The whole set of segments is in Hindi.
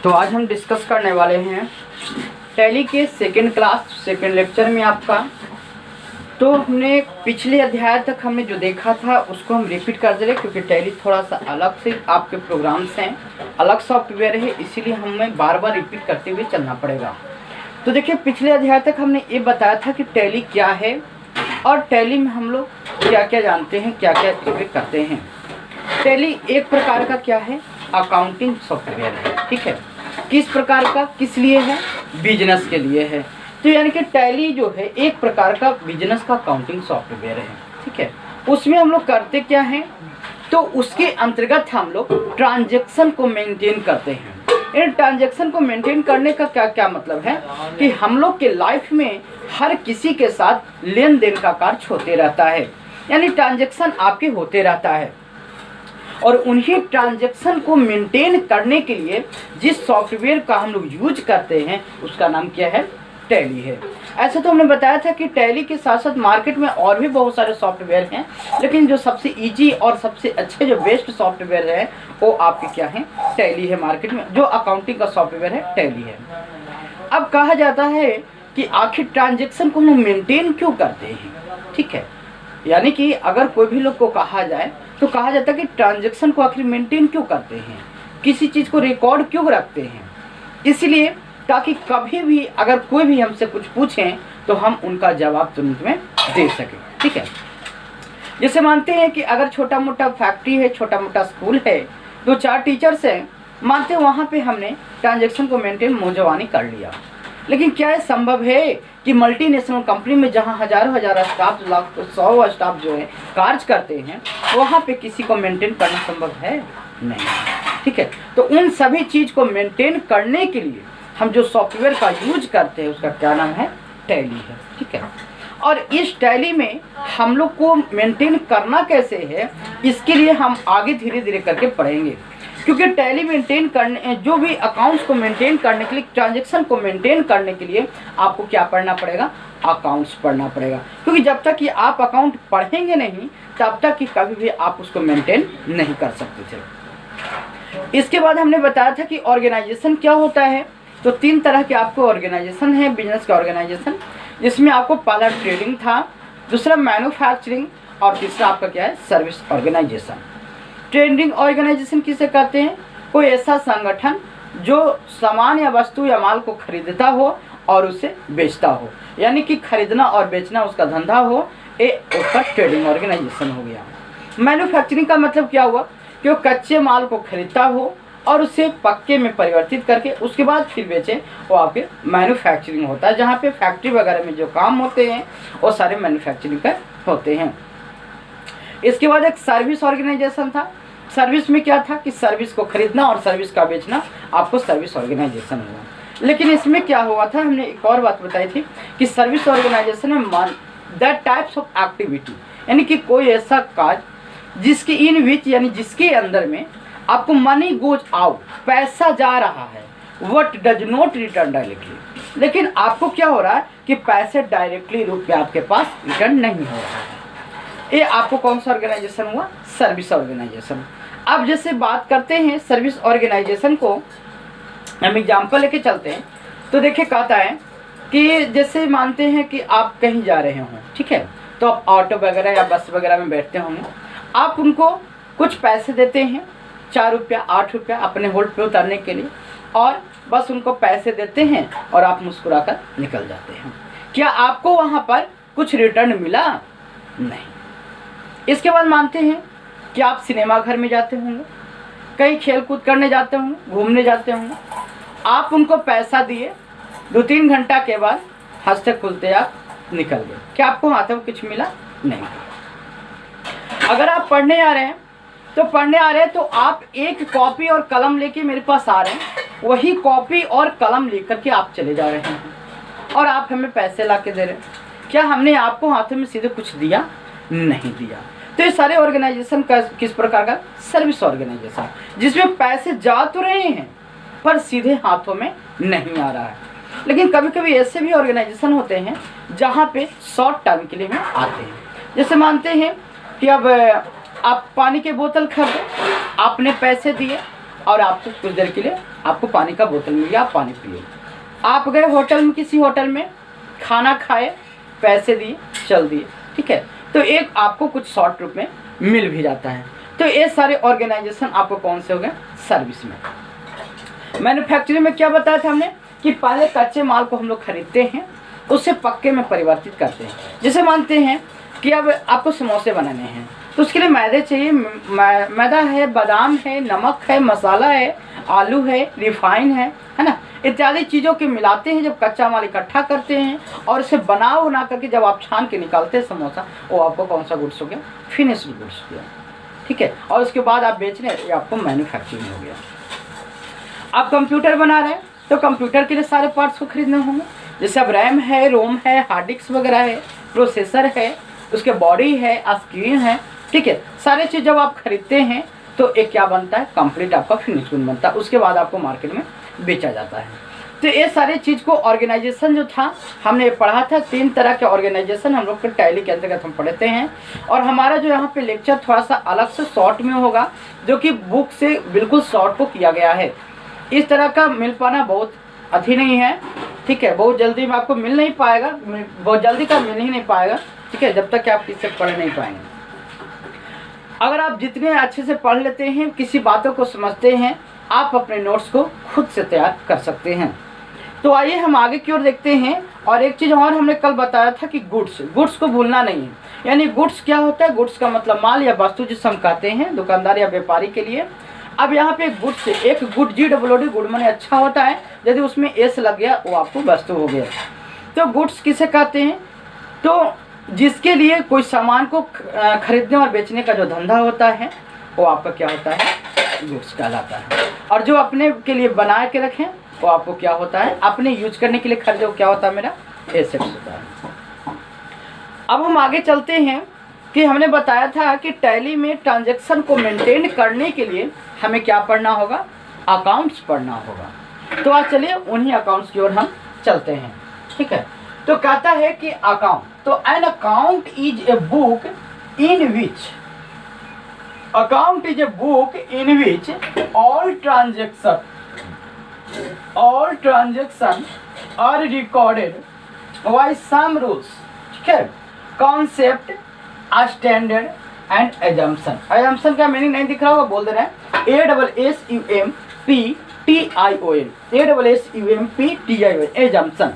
तो आज हम डिस्कस करने वाले हैं टैली के सेकेंड क्लास सेकेंड लेक्चर में आपका। तो हमने पिछले अध्याय तक हमने जो देखा था उसको हम रिपीट कर दे रहे, क्योंकि टैली थोड़ा सा अलग से आपके प्रोग्राम्स हैं, अलग सॉफ्टवेयर है, इसीलिए हमें बार बार रिपीट करते हुए चलना पड़ेगा। तो देखिए, पिछले अध्याय तक हमने ये बताया था कि टैली क्या है और टैली में हम लोग क्या क्या जानते हैं, क्या क्या एक्टिविटी करते हैं। टैली एक प्रकार का क्या है, अकाउंटिंग सॉफ्टवेयर है। ठीक है, किस प्रकार का, किस लिए है, बिजनेस के लिए है। तो यानी कि टैली जो है एक प्रकार का बिजनेस का अकाउंटिंग सॉफ्टवेयर है। ठीक है, उसमें हम लोग करते क्या हैं, तो उसके अंतर्गत हम लोग ट्रांजैक्शन को मेंटेन करते हैं। इन ट्रांजैक्शन को मेंटेन करने का क्या क्या मतलब है कि हम लोग के लाइफ में हर किसी के साथ लेन देन का कार्य होते रहता है, यानी ट्रांजैक्शन आपके होते रहता है। और उन्हीं ट्रांजैक्शन को मेंटेन करने के लिए जिस सॉफ्टवेयर का हम लोग यूज करते हैं उसका नाम क्या है, टैली है। ऐसा तो हमने बताया था कि टैली के साथ साथ मार्केट में और भी बहुत सारे सॉफ्टवेयर हैं, लेकिन जो सबसे इजी और सबसे अच्छे जो बेस्ट सॉफ्टवेयर है वो आपके क्या है, टैली है। मार्केट में जो अकाउंटिंग का सॉफ्टवेयर है टैली है। अब कहा जाता है कि आखिर ट्रांजैक्शन को हम मेंटेन क्यों करते हैं। ठीक है, यानी कि अगर कोई भी लोग को कहा जाए तो कहा जाता है कि ट्रांजैक्शन को आखिर मेंटेन क्यों करते हैं, किसी चीज़ को रिकॉर्ड क्यों रखते हैं। इसलिए ताकि कभी भी अगर कोई भी हमसे कुछ पूछें तो हम उनका जवाब तुरंत में दे सकें। ठीक है, जैसे मानते हैं कि अगर छोटा मोटा फैक्ट्री है, छोटा मोटा स्कूल है, 2-4 टीचर्स हैं, मानते हैं वहाँ पे हमने ट्रांजैक्शन को मेंटेन मौजवानी कर लिया। लेकिन क्या ये संभव है कि मल्टीनेशनल कंपनी में जहाँ हजारों स्टाफ, लाख 100 स्टाफ जो है कार्य करते हैं, वहाँ पे किसी को मेंटेन करना संभव है? नहीं। ठीक है, तो उन सभी चीज़ को मेंटेन करने के लिए हम जो सॉफ्टवेयर का यूज करते हैं उसका क्या नाम है, टैली है। ठीक है, और इस टैली में हम लोग को मेंटेन करना कैसे है, इसके लिए हम आगे धीरे धीरे करके पढ़ेंगे। क्योंकि टैली मेंटेन करने, जो भी अकाउंट्स को मेंटेन करने के लिए, ट्रांजैक्शन को मेंटेन करने के लिए आपको क्या पढ़ना पड़ेगा, अकाउंट्स पढ़ना पड़ेगा। क्योंकि जब तक कि आप अकाउंट पढ़ेंगे नहीं तब तक कि कभी भी आप उसको मेंटेन नहीं कर सकते थे। इसके बाद हमने बताया था कि ऑर्गेनाइजेशन क्या होता है। तो 3 तरह के आपको ऑर्गेनाइजेशन है बिजनेस का ऑर्गेनाइजेशन, जिसमें आपको पहला ट्रेडिंग था, दूसरा मैन्युफैक्चरिंग और तीसरा आपका क्या है, सर्विस ऑर्गेनाइजेशन। ट्रेडिंग ऑर्गेनाइजेशन किसे कहते हैं, कोई ऐसा संगठन जो सामान या वस्तु या माल को खरीदता हो और उसे बेचता हो, यानी कि खरीदना और बेचना उसका धंधा हो, ये उसका ट्रेडिंग ऑर्गेनाइजेशन हो गया। मैन्युफैक्चरिंग का मतलब क्या हुआ कि वो कच्चे माल को खरीदता हो और उसे पक्के में परिवर्तित करके उसके बाद फिर बेचे, वो आपके मैन्युफैक्चरिंग होता है। जहाँ पे फैक्ट्री वगैरह में जो काम होते हैं वो सारे मैन्युफैक्चरिंग का होते हैं। इसके बाद एक सर्विस ऑर्गेनाइजेशन था। सर्विस में क्या था कि सर्विस को खरीदना और सर्विस का बेचना, आपको सर्विस ऑर्गेनाइजेशन हुआ। लेकिन इसमें क्या हुआ था, हमने एक और बात बताई थी कि सर्विस ऑर्गेनाइजेशन में दैट टाइप्स ऑफ एक्टिविटी, यानी कि कोई ऐसा काज जिसकी इन विच, यानी जिसके अंदर में आपको मनी गोज आउट, पैसा जा रहा है, what does not return directly. लेकिन आपको क्या हो रहा है कि पैसे डायरेक्टली रूप में आपके पास रिटर्न नहीं हो रहा है। ये आपको कौन सा ऑर्गेनाइजेशन हुआ, सर्विस ऑर्गेनाइजेशन। अब जैसे बात करते हैं सर्विस ऑर्गेनाइजेशन को, हम एग्जाम्पल लेके चलते हैं। तो देखिए, कहता है कि जैसे मानते हैं कि आप कहीं जा रहे हों, ठीक है, तो आप ऑटो वगैरह या बस वगैरह में बैठते होंगे, आप उनको कुछ पैसे देते हैं, 4 रुपया 8 रुपया अपने होल्ड पे उतारने के लिए, और बस उनको पैसे देते हैं और आप मुस्कुराकर निकल जाते हैं। क्या आपको वहाँ पर कुछ रिटर्न मिला? नहीं। इसके बाद मानते हैं कि आप सिनेमा घर में जाते होंगे, कहीं खेल कूद करने जाते होंगे, घूमने जाते होंगे, आप उनको पैसा दिए, 2-3 घंटा के बाद हंसते खुलते आप निकल गए। क्या आपको हाथ में कुछ मिला? नहीं। अगर आप पढ़ने आ रहे हैं तो आप एक कॉपी और कलम लेके मेरे पास आ रहे हैं, वही कॉपी और कलम लेकर के आप चले जा रहे हैं और आप हमें पैसे ला के दे रहे हैं। क्या हमने आपको हाथों में सीधे कुछ दिया? नहीं दिया। तो ये सारे ऑर्गेनाइजेशन का किस प्रकार का, सर्विस ऑर्गेनाइजेशन, जिसमें पैसे जा तो रहे हैं पर सीधे हाथों में नहीं आ रहा है। लेकिन कभी कभी ऐसे भी ऑर्गेनाइजेशन होते हैं जहाँ पे शॉर्ट टर्म के लिए में आते हैं। जैसे मानते हैं कि अब आप पानी के बोतल खरीदे, आपने पैसे दिए और आपको कुछ देर के लिए आपको पानी का बोतल मिल गया, आप पानी पिए। आप गए होटल में, किसी होटल में खाना खाए, पैसे दिए, चल दिए, ठीक है, तो एक आपको कुछ शॉर्ट रूप में मिल भी जाता है। तो ये सारे ऑर्गेनाइजेशन आपको कौन से हो गए? सर्विस में। मैन्युफैक्चरिंग में क्या बताया था हमने कि पहले कच्चे माल को हम लोग खरीदते हैं, उससे पक्के में परिवर्तित करते हैं। जैसे मानते हैं कि अब आपको समोसे बनाने हैं, तो उसके लिए मैदे चाहिए, मैदा है, बादाम है, नमक है, मसाला है, आलू है, रिफाइन है ना, इत्यादि चीज़ों के मिलाते हैं। जब कच्चा माल इकट्ठा करते हैं और इसे बना करके जब आप छान के निकालते हैं समोसा, वो आपको कौन सा गुड्स हो गया? फिनिश्ड गुड्स हो गया, ठीक है। और उसके बाद आप बेच रहे हैं, ये आपको मैन्युफैक्चरिंग हो गया। आप कंप्यूटर बना रहे हैं तो कंप्यूटर के लिए सारे पार्ट्स को खरीदने होंगे। जैसे अब रैम है, रोम है, हार्ड डिस्क वगैरह है, प्रोसेसर है, उसके बॉडी है, स्क्रीन है, ठीक है। सारे चीज़ जब आप खरीदते हैं तो एक क्या बनता है? कंप्लीट आपका फिनिश गुड बनता है। उसके बाद आपको मार्केट में बेचा जाता है। तो ये सारे चीज़ को ऑर्गेनाइजेशन जो था हमने पढ़ा था, 3 तरह के ऑर्गेनाइजेशन हम लोग के टैली के अंतर्गत हम पढ़ते हैं। और हमारा जो यहाँ पे लेक्चर थोड़ा सा अलग से शॉर्ट में होगा, जो कि बुक से बिल्कुल शॉर्ट को किया गया है। इस तरह का मिल पाना बहुत अति नहीं है, ठीक है। बहुत जल्दी में आपको मिल नहीं पाएगा, बहुत जल्दी का मिल ही नहीं पाएगा, ठीक है, जब तक कि आप इससे पढ़ नहीं पाएंगे। अगर आप जितने अच्छे से पढ़ लेते हैं, किसी बातों को समझते हैं, आप अपने नोट्स को खुद से तैयार कर सकते हैं। तो आइए हम आगे की ओर देखते हैं। और एक चीज़ और हमने कल बताया था कि गुड्स को भूलना नहीं है। यानी गुड्स क्या होता है? गुड्स का मतलब माल या वस्तु जिसे हम कहते हैं दुकानदार या व्यापारी के लिए। अब यहाँ पे गुड्स, एक गुड GWD गुड माने अच्छा होता है, यदि उसमें एस लग गया वो आपको वस्तु हो गया। तो गुड्स किसे कहते हैं? तो जिसके लिए कोई सामान को खरीदने और बेचने का जो धंधा होता है वो आपका क्या होता है? गुड्स कहलाता है। और जो अपने के लिए बना के रखें वो आपको क्या होता है? अपने यूज करने के लिए खरीदे, वो क्या होता है? मेरा एसेट्स होता है। अब हम आगे चलते हैं कि हमने बताया था कि टैली में ट्रांजैक्शन को मेंटेन करने के लिए हमें क्या पढ़ना होगा? अकाउंट्स पढ़ना होगा। तो आज चलिए उन्हीं अकाउंट्स की ओर हम चलते हैं, ठीक है। तो कहता है कि अकाउंट, तो an account is a book in which, account is a book in which all transaction are recorded by some rules, ठीक है। Concept, standard and assumption. Assumption का मीनिंग नहीं दिख रहा होगा, बोल दे रहे हैं ASSUMPTION, एजम्पशन।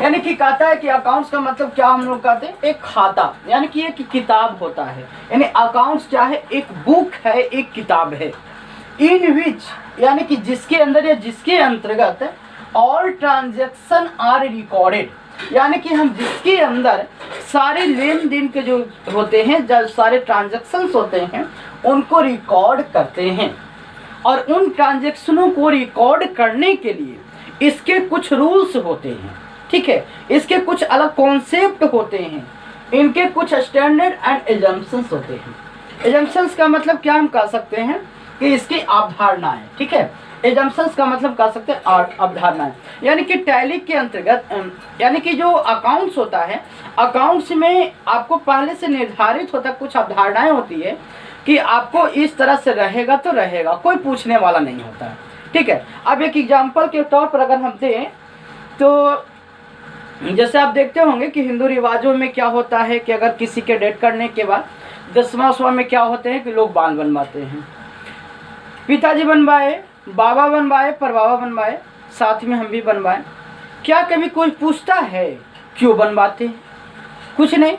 यानी कि कहता है कि अकाउंट्स का मतलब क्या हम लोग कहते हैं? एक खाता, यानी कि एक किताब होता है। यानी अकाउंट्स क्या है? एक बुक है, एक किताब है। इन विच, यानी कि जिसके अंदर या जिसके अंतर्गत ऑल ट्रांजैक्शन आर रिकॉर्डेड, यानी कि हम जिसके अंदर सारे लेन देन के जो होते हैं, जो सारे ट्रांजैक्शंस होते हैं, उनको रिकॉर्ड करते हैं। और उन ट्रांजैक्शनों को रिकॉर्ड करने के लिए इसके कुछ रूल्स होते हैं, ठीक है। इसके कुछ अलग कॉन्सेप्ट होते हैं, इनके कुछ स्टैंडर्ड एंड एजम्पशंस होते हैं। एजम्पशंस का मतलब क्या हम कह सकते हैं कि इसकी अवधारणाएं, ठीक है। एजम्पशंस का मतलब कह सकते हैं अवधारणाएं। यानी कि टैली के अंतर्गत, यानी कि जो अकाउंट्स होता है, अकाउंट्स में आपको पहले से निर्धारित होता कुछ अवधारणाएं होती है कि आपको इस तरह से रहेगा तो रहेगा, कोई पूछने वाला नहीं होता है, ठीक है। अब एक एग्जाम्पल के तौर पर अगर हम दें तो जैसे आप देखते होंगे कि हिंदू रिवाजों में क्या होता है कि अगर किसी के डेथ करने के बाद 10वां में क्या होते हैं कि लोग बाल बनवाते हैं। पिताजी बनवाए, बाबा बनवाए, परबाबा बनवाए, साथ में हम भी बनवाए। क्या कभी कोई पूछता है क्यों बनवाते हैं? कुछ नहीं,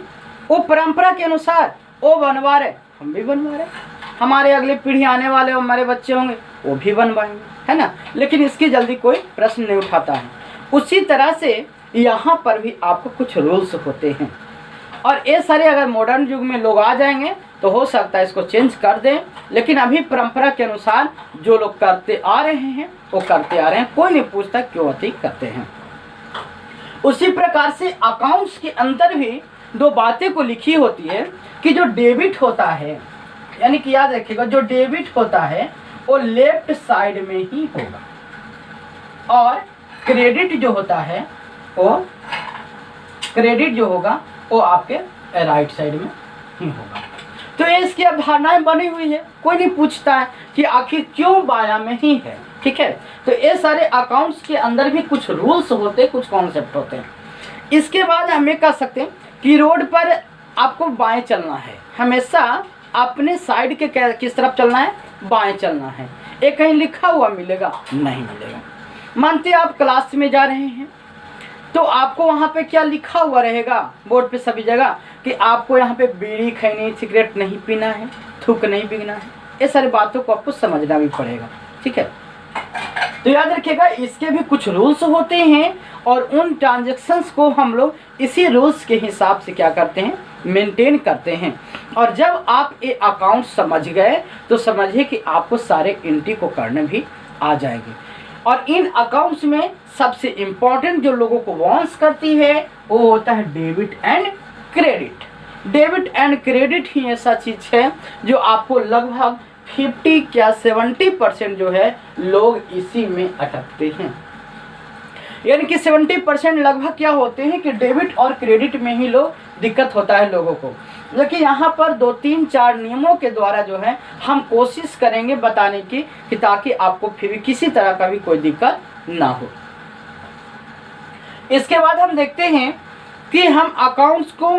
वो परंपरा के अनुसार वो बनवा रहे, हम भी बनवा रहे, हमारे अगले पीढ़ी आने वाले हमारे बच्चे होंगे वो भी बनवाएंगे, है ना। लेकिन इसकी जल्दी कोई प्रश्न नहीं उठाता है। उसी तरह से यहाँ पर भी आपको कुछ रूल्स होते हैं। और ये सारे अगर मॉडर्न युग में लोग आ जाएंगे तो हो सकता है इसको चेंज कर दें, लेकिन अभी परंपरा के अनुसार जो लोग करते आ रहे हैं वो करते आ रहे हैं, कोई नहीं पूछता क्यों अधिक करते हैं। उसी प्रकार से अकाउंट्स के अंदर भी 2 बातें को लिखी होती है कि जो डेबिट होता है, यानी कि याद रखिएगा, जो डेबिट होता है वो लेफ्ट साइड में ही होगा और क्रेडिट जो होता है वो आपके राइट साइड में ही होगा। तो ये इसकी अवधारणाएं बनी हुई है, कोई नहीं पूछता है कि आखिर क्यों बायां में ही है। ठीक है, तो ये सारे अकाउंट्स के अंदर भी कुछ रूल्स होते हैं, कुछ कॉन्सेप्ट होते हैं। इसके बाद हम ये कह सकते हैं कि रोड पर आपको बाएं चलना है, हमेशा अपने साइड के किस तरफ चलना है, बाएं चलना है। ये कहीं लिखा हुआ मिलेगा? नहीं मिलेगा। मानते हैं आप क्लास में जा रहे हैं तो आपको वहाँ पे क्या लिखा हुआ रहेगा बोर्ड पे सभी जगह कि आपको यहाँ पे बीड़ी खैनी सिगरेट नहीं पीना है, थूक नहीं पीना है। ये सारी बातों को आपको समझना भी पड़ेगा। ठीक है, तो याद रखिएगा इसके भी कुछ रूल्स होते हैं और उन ट्रांजैक्शंस को हम लोग इसी रूल्स के हिसाब से क्या करते हैं, मेंटेन करते हैं। और जब आप ये अकाउंट समझ गए तो समझिए कि आपको सारे एंट्री को करने भी आ जाएंगे। और इन अकाउंट्स में सबसे इम्पोर्टेंट जो लोगों को वांस करती है वो होता है debit and credit. Debit and credit ही ऐसा चीज है जो आपको लगभग 50 या 70% जो है लोग इसी में अटकते हैं। यानी कि 70% लगभग क्या होते हैं कि डेबिट और क्रेडिट में ही लोग दिक्कत होता है लोगों को। लेकिन यहाँ पर 2, 3, 4 नियमों के द्वारा जो है हम कोशिश करेंगे बताने की कि ताकि आपको फिर भी किसी तरह का भी कोई दिक्कत ना हो। इसके बाद हम देखते हैं कि हम अकाउंट्स को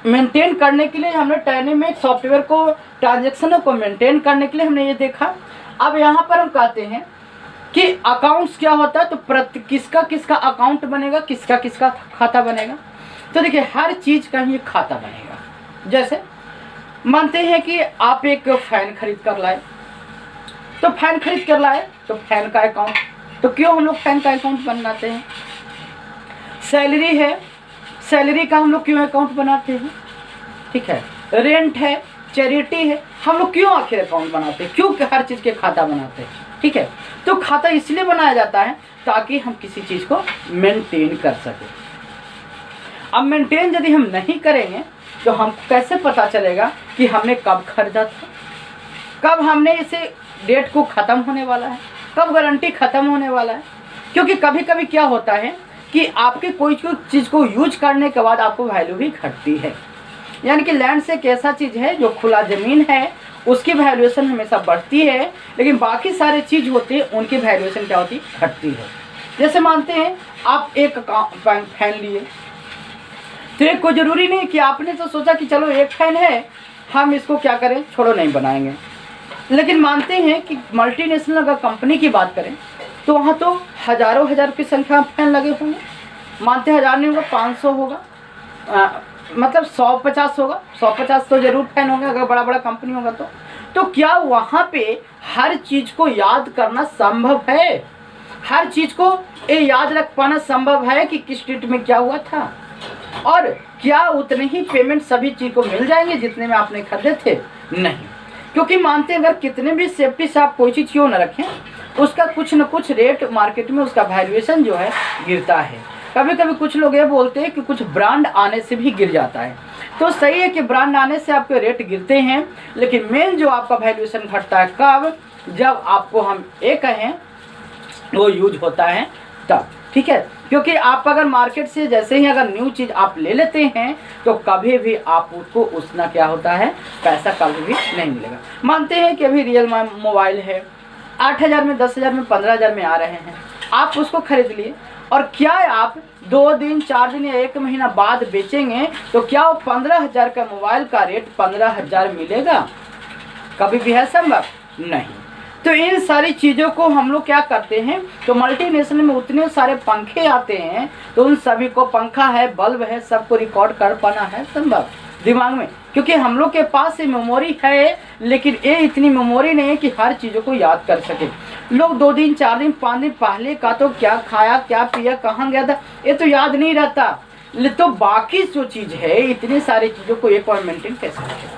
मेंटेन करने के लिए हमने टैली में सॉफ्टवेयर को ट्रांजैक्शनों को मेंटेन करने के लिए हमने ये देखा। अब यहाँ पर हम कहते हैं कि अकाउंट्स क्या होता है, तो किसका किसका अकाउंट बनेगा, किसका किसका खाता बनेगा। तो देखिए हर चीज का ही खाता बनेगा। जैसे मानते हैं कि आप एक फैन खरीद कर लाए, तो फैन खरीद कर लाए तो फैन का अकाउंट, तो क्यों हम लोग फैन का अकाउंट बनाते हैं। सैलरी है, सैलरी का हम लोग क्यों अकाउंट बनाते हैं। ठीक है, रेंट है, चैरिटी है, हम लोग क्यों आखिर अकाउंट बनाते हैं, क्यों हर चीज़ के खाता बनाते हैं। ठीक है, तो खाता इसलिए बनाया जाता है ताकि हम किसी चीज़ को मेंटेन कर सकें। अब मेंटेन यदि हम नहीं करेंगे तो हमको कैसे पता चलेगा कि हमने कब खरीदा था, कब हमने इसे डेट को ख़त्म होने वाला है, कब गारंटी ख़त्म होने वाला है। क्योंकि कभी कभी क्या होता है कि आपके कोई चीज़ को यूज करने के बाद आपको वैल्यू भी घटती है। यानी कि लैंड से एक ऐसा चीज़ है जो खुला ज़मीन है उसकी वैल्यूएशन हमेशा बढ़ती है, लेकिन बाकी सारे चीज़ होते हैं उनकी वैल्यूएशन क्या होती है, घटती है। जैसे मानते हैं आप एक फैन लिए, तो एक को ज़रूरी नहीं कि आपने तो सोचा कि चलो एक फैन है हम इसको क्या करें, छोड़ो नहीं बनाएंगे। लेकिन मानते हैं कि मल्टीनेशनल अगर कंपनी की बात करें तो वहाँ तो हज़ारों हज़ार की संख्या में फैन लगे होंगे। मानते 1000 नहीं होगा, 500 होगा, मतलब 150 होगा, 150 तो ज़रूर फैन होंगे अगर बड़ा बड़ा कंपनी होगा तो क्या वहाँ पे हर चीज़ को याद करना संभव है, हर चीज़ को ये याद रख पाना संभव है कि किस डेट में क्या हुआ था, और क्या उतने ही पेमेंट सभी चीज़ को मिल जाएंगे जितने में आपने खरीदे थे। नहीं, क्योंकि मानते हैं अगर कितने भी सेफ्टी से आप कोई चीज़ क्यों न रखें उसका कुछ न कुछ रेट मार्केट में उसका वैल्यूएशन जो है गिरता है। कभी कभी कुछ लोग ये बोलते हैं कि कुछ ब्रांड आने से भी गिर जाता है, तो सही है कि ब्रांड आने से आपके रेट गिरते हैं, लेकिन मेन जो आपका वैल्यूएशन घटता है कब, जब आपको हम ये कहें वो यूज होता है तब। ठीक है, क्योंकि आप अगर मार्केट से जैसे ही अगर न्यू चीज़ आप ले लेते हैं तो कभी भी आप उसको उतना क्या होता है, पैसा कभी भी नहीं मिलेगा। मानते हैं कि अभी रियल मोबाइल है 8000 में, 10000 में, 15000 में आ रहे हैं, आप उसको खरीद लिए और क्या आप 2 दिन 4 दिन या 1 महीना बाद बेचेंगे तो क्या वो 15000 का मोबाइल का रेट 15000 मिलेगा, कभी भी है संभव नहीं। तो इन सारी चीज़ों को हम लोग क्या करते हैं, तो मल्टीनेशनल में उतने सारे पंखे आते हैं तो उन सभी को, पंखा है, बल्ब है, सबको रिकॉर्ड कर पाना है संभव दिमाग में, क्योंकि हम लोग के पास ये मेमोरी है, लेकिन ये इतनी मेमोरी नहीं है कि हर चीज़ों को याद कर सके। लोग 2 दिन 4 दिन 5 दिन पहले का तो क्या खाया, क्या पिया, कहाँ गया था, ये तो याद नहीं रहता। तो बाकी जो चीज़ है इतनी सारी चीज़ों को एक और मेंटेन कैसे रखें।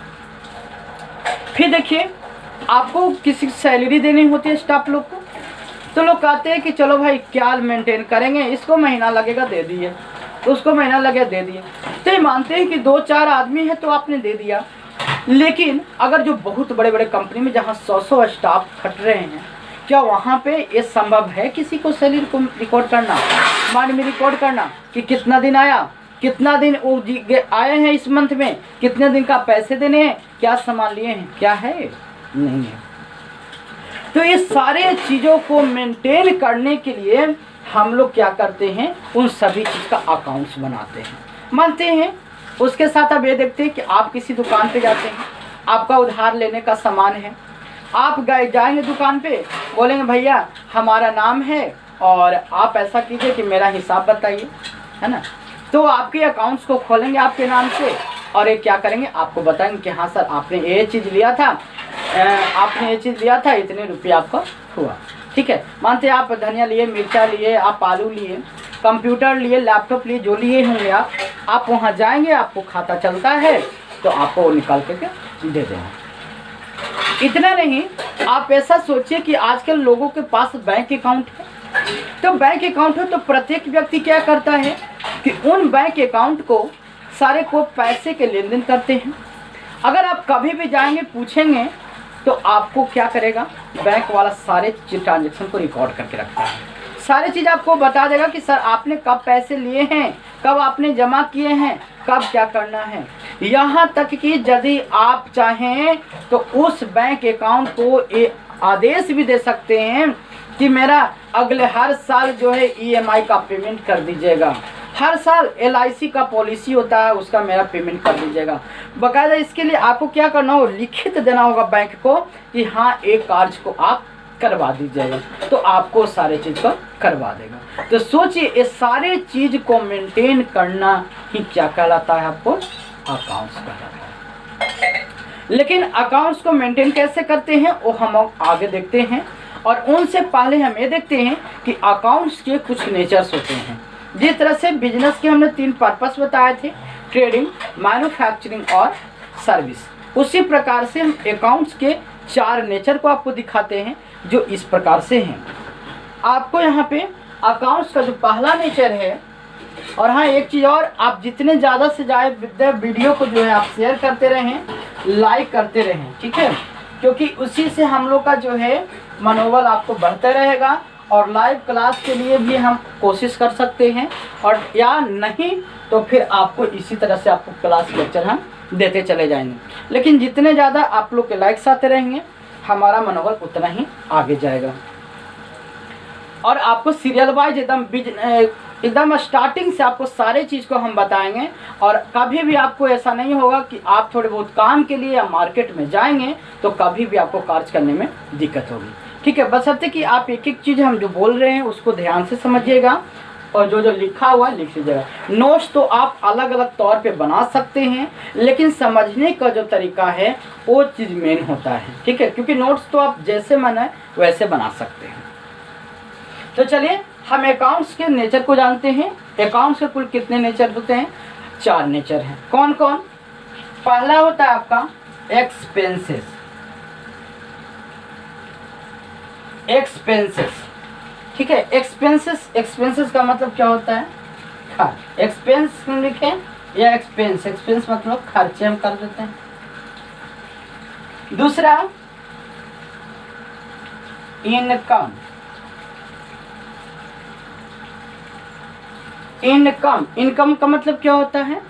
फिर देखिए आपको किसी सैलरी देनी होती है स्टाफ लोग को, तो लोग कहते हैं कि चलो भाई क्या मेंटेन करेंगे, इसको महीना लगेगा दे दिए, तो उसको महीना लगेगा दे दिए। तो ये मानते हैं कि 2-4 आदमी है तो आपने दे दिया, लेकिन अगर जो बहुत बड़े बड़े कंपनी में जहाँ 100 स्टाफ खट रहे हैं, क्या वहाँ पे ये संभव है किसी को सैलरी को रिकॉर्ड करना, मान में रिकॉर्ड करना कि कितना दिन आया, कितना दिन आए हैं इस मंथ में, कितने दिन का पैसे देने हैं, क्या सामान लिए हैं, क्या है, नहीं है। तो ये सारे चीज़ों को मेंटेन करने के लिए हम लोग क्या करते हैं, उन सभी चीज़ का अकाउंट्स बनाते हैं, मानते हैं। उसके साथ अब ये देखते हैं कि आप किसी दुकान पे जाते हैं, आपका उधार लेने का सामान है, आप जाएंगे दुकान पे, बोलेंगे भैया हमारा नाम है और आप ऐसा कीजिए कि मेरा हिसाब बताइए, है ना। तो आपके अकाउंट्स को खोलेंगे आपके नाम से और ये क्या करेंगे, आपको बताएंगे कि हाँ सर आपने ये चीज़ लिया था, इतने रुपये आपका हुआ, ठीक है। मानते हैं आप धनिया लिए, मिर्चा लिए, आप आलू लिए, कंप्यूटर लिए, लैपटॉप लिए, जो लिए होंगे आप वहाँ जाएंगे, आपको खाता चलता है तो आपको निकाल करके दे देंगे। इतना नहीं, आप ऐसा सोचिए कि आजकल लोगों के पास बैंक अकाउंट है, तो बैंक अकाउंट हो तो प्रत्येक व्यक्ति क्या करता है कि उन बैंक अकाउंट को सारे को पैसे के लेन देन करते हैं। अगर आप कभी भी जाएंगे पूछेंगे तो आपको क्या करेगा, बैंक वाला सारे ट्रांजेक्शन को रिकॉर्ड करके रखता है, सारी चीज़ आपको बता देगा कि सर आपने कब पैसे लिए हैं, कब आपने जमा किए हैं, कब क्या करना है। यहाँ तक कि यदि आप चाहें तो उस बैंक अकाउंट को ये आदेश भी दे सकते हैं कि मेरा अगले हर साल जो है EMI का पेमेंट कर दीजिएगा, हर साल LIC का पॉलिसी होता है उसका मेरा पेमेंट कर दीजिएगा। बाकायदा इसके लिए आपको क्या करना हो, लिखित देना होगा बैंक को कि हाँ एक कार्य को आप करवा दीजिएगा, तो आपको सारे चीज़ को करवा देगा। तो सोचिए ये सारे चीज़ को मेंटेन करना ही क्या कहलाता है, आपको अकाउंट्स कहलाता है। लेकिन अकाउंट्स को मेंटेन कैसे करते हैं वो हम आगे देखते हैं, और उनसे पहले हम ये देखते हैं कि अकाउंट्स के कुछ नेचर्स होते हैं। जिस तरह से बिजनेस के हमने 3 पर्पस बताए थे, ट्रेडिंग, मैन्युफैक्चरिंग और सर्विस, उसी प्रकार से हम अकाउंट्स के 4 नेचर को आपको दिखाते हैं जो इस प्रकार से हैं। आपको यहाँ पे अकाउंट्स का जो पहला नेचर है, और हाँ एक चीज़ और, आप जितने ज़्यादा से ज़्यादा वीडियो को जो है आप शेयर करते रहें, लाइक करते रहें, ठीक है, क्योंकि उसी से हम लोग का जो है मनोबल आपको बढ़ते रहेगा, और लाइव क्लास के लिए भी हम कोशिश कर सकते हैं, और या नहीं तो फिर आपको इसी तरह से आपको क्लास लेक्चर हम देते चले जाएंगे। लेकिन जितने ज़्यादा आप लोग के लाइक्स आते रहेंगे हमारा मनोबल उतना ही आगे जाएगा। और आपको सीरियल वाइज एकदम स्टार्टिंग से आपको सारे चीज़ को हम बताएंगे, और कभी भी आपको ऐसा नहीं होगा कि आप थोड़े बहुत काम के लिए या मार्केट में जाएंगे तो कभी भी आपको कार्य करने में दिक्कत होगी, ठीक है। बशर्ते कि आप एक एक चीज़ हम जो बोल रहे हैं उसको ध्यान से समझिएगा, और जो जो लिखा हुआ है लिख लीजिएगा। नोट्स तो आप अलग अलग तौर पे बना सकते हैं, लेकिन समझने का जो तरीका है वो चीज़ मेन होता है, ठीक है, क्योंकि नोट्स तो आप जैसे मन है वैसे बना सकते हैं। तो चलिए हम अकाउंट्स के नेचर को जानते हैं। अकाउंट्स के कुल कितने नेचर होते हैं, 4 नेचर हैं। कौन कौन? पहला होता है आपका एक्सपेंसेस। ठीक है, एक्सपेंसेस का मतलब क्या होता है, खर्च। एक्सपेंस लिखें या एक्सपेंस मतलब खर्चे हम कर देते हैं। दूसरा इनकम का मतलब क्या होता है,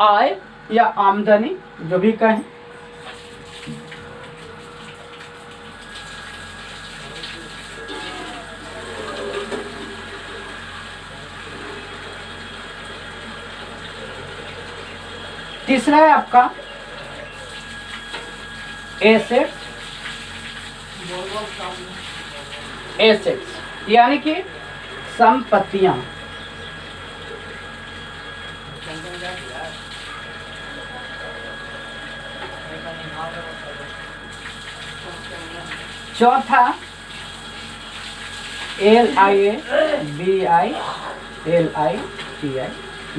आय या आमदनी जो भी कहें। तीसरा है आपका एसेट्स यानी कि संपत्तियां। चौथा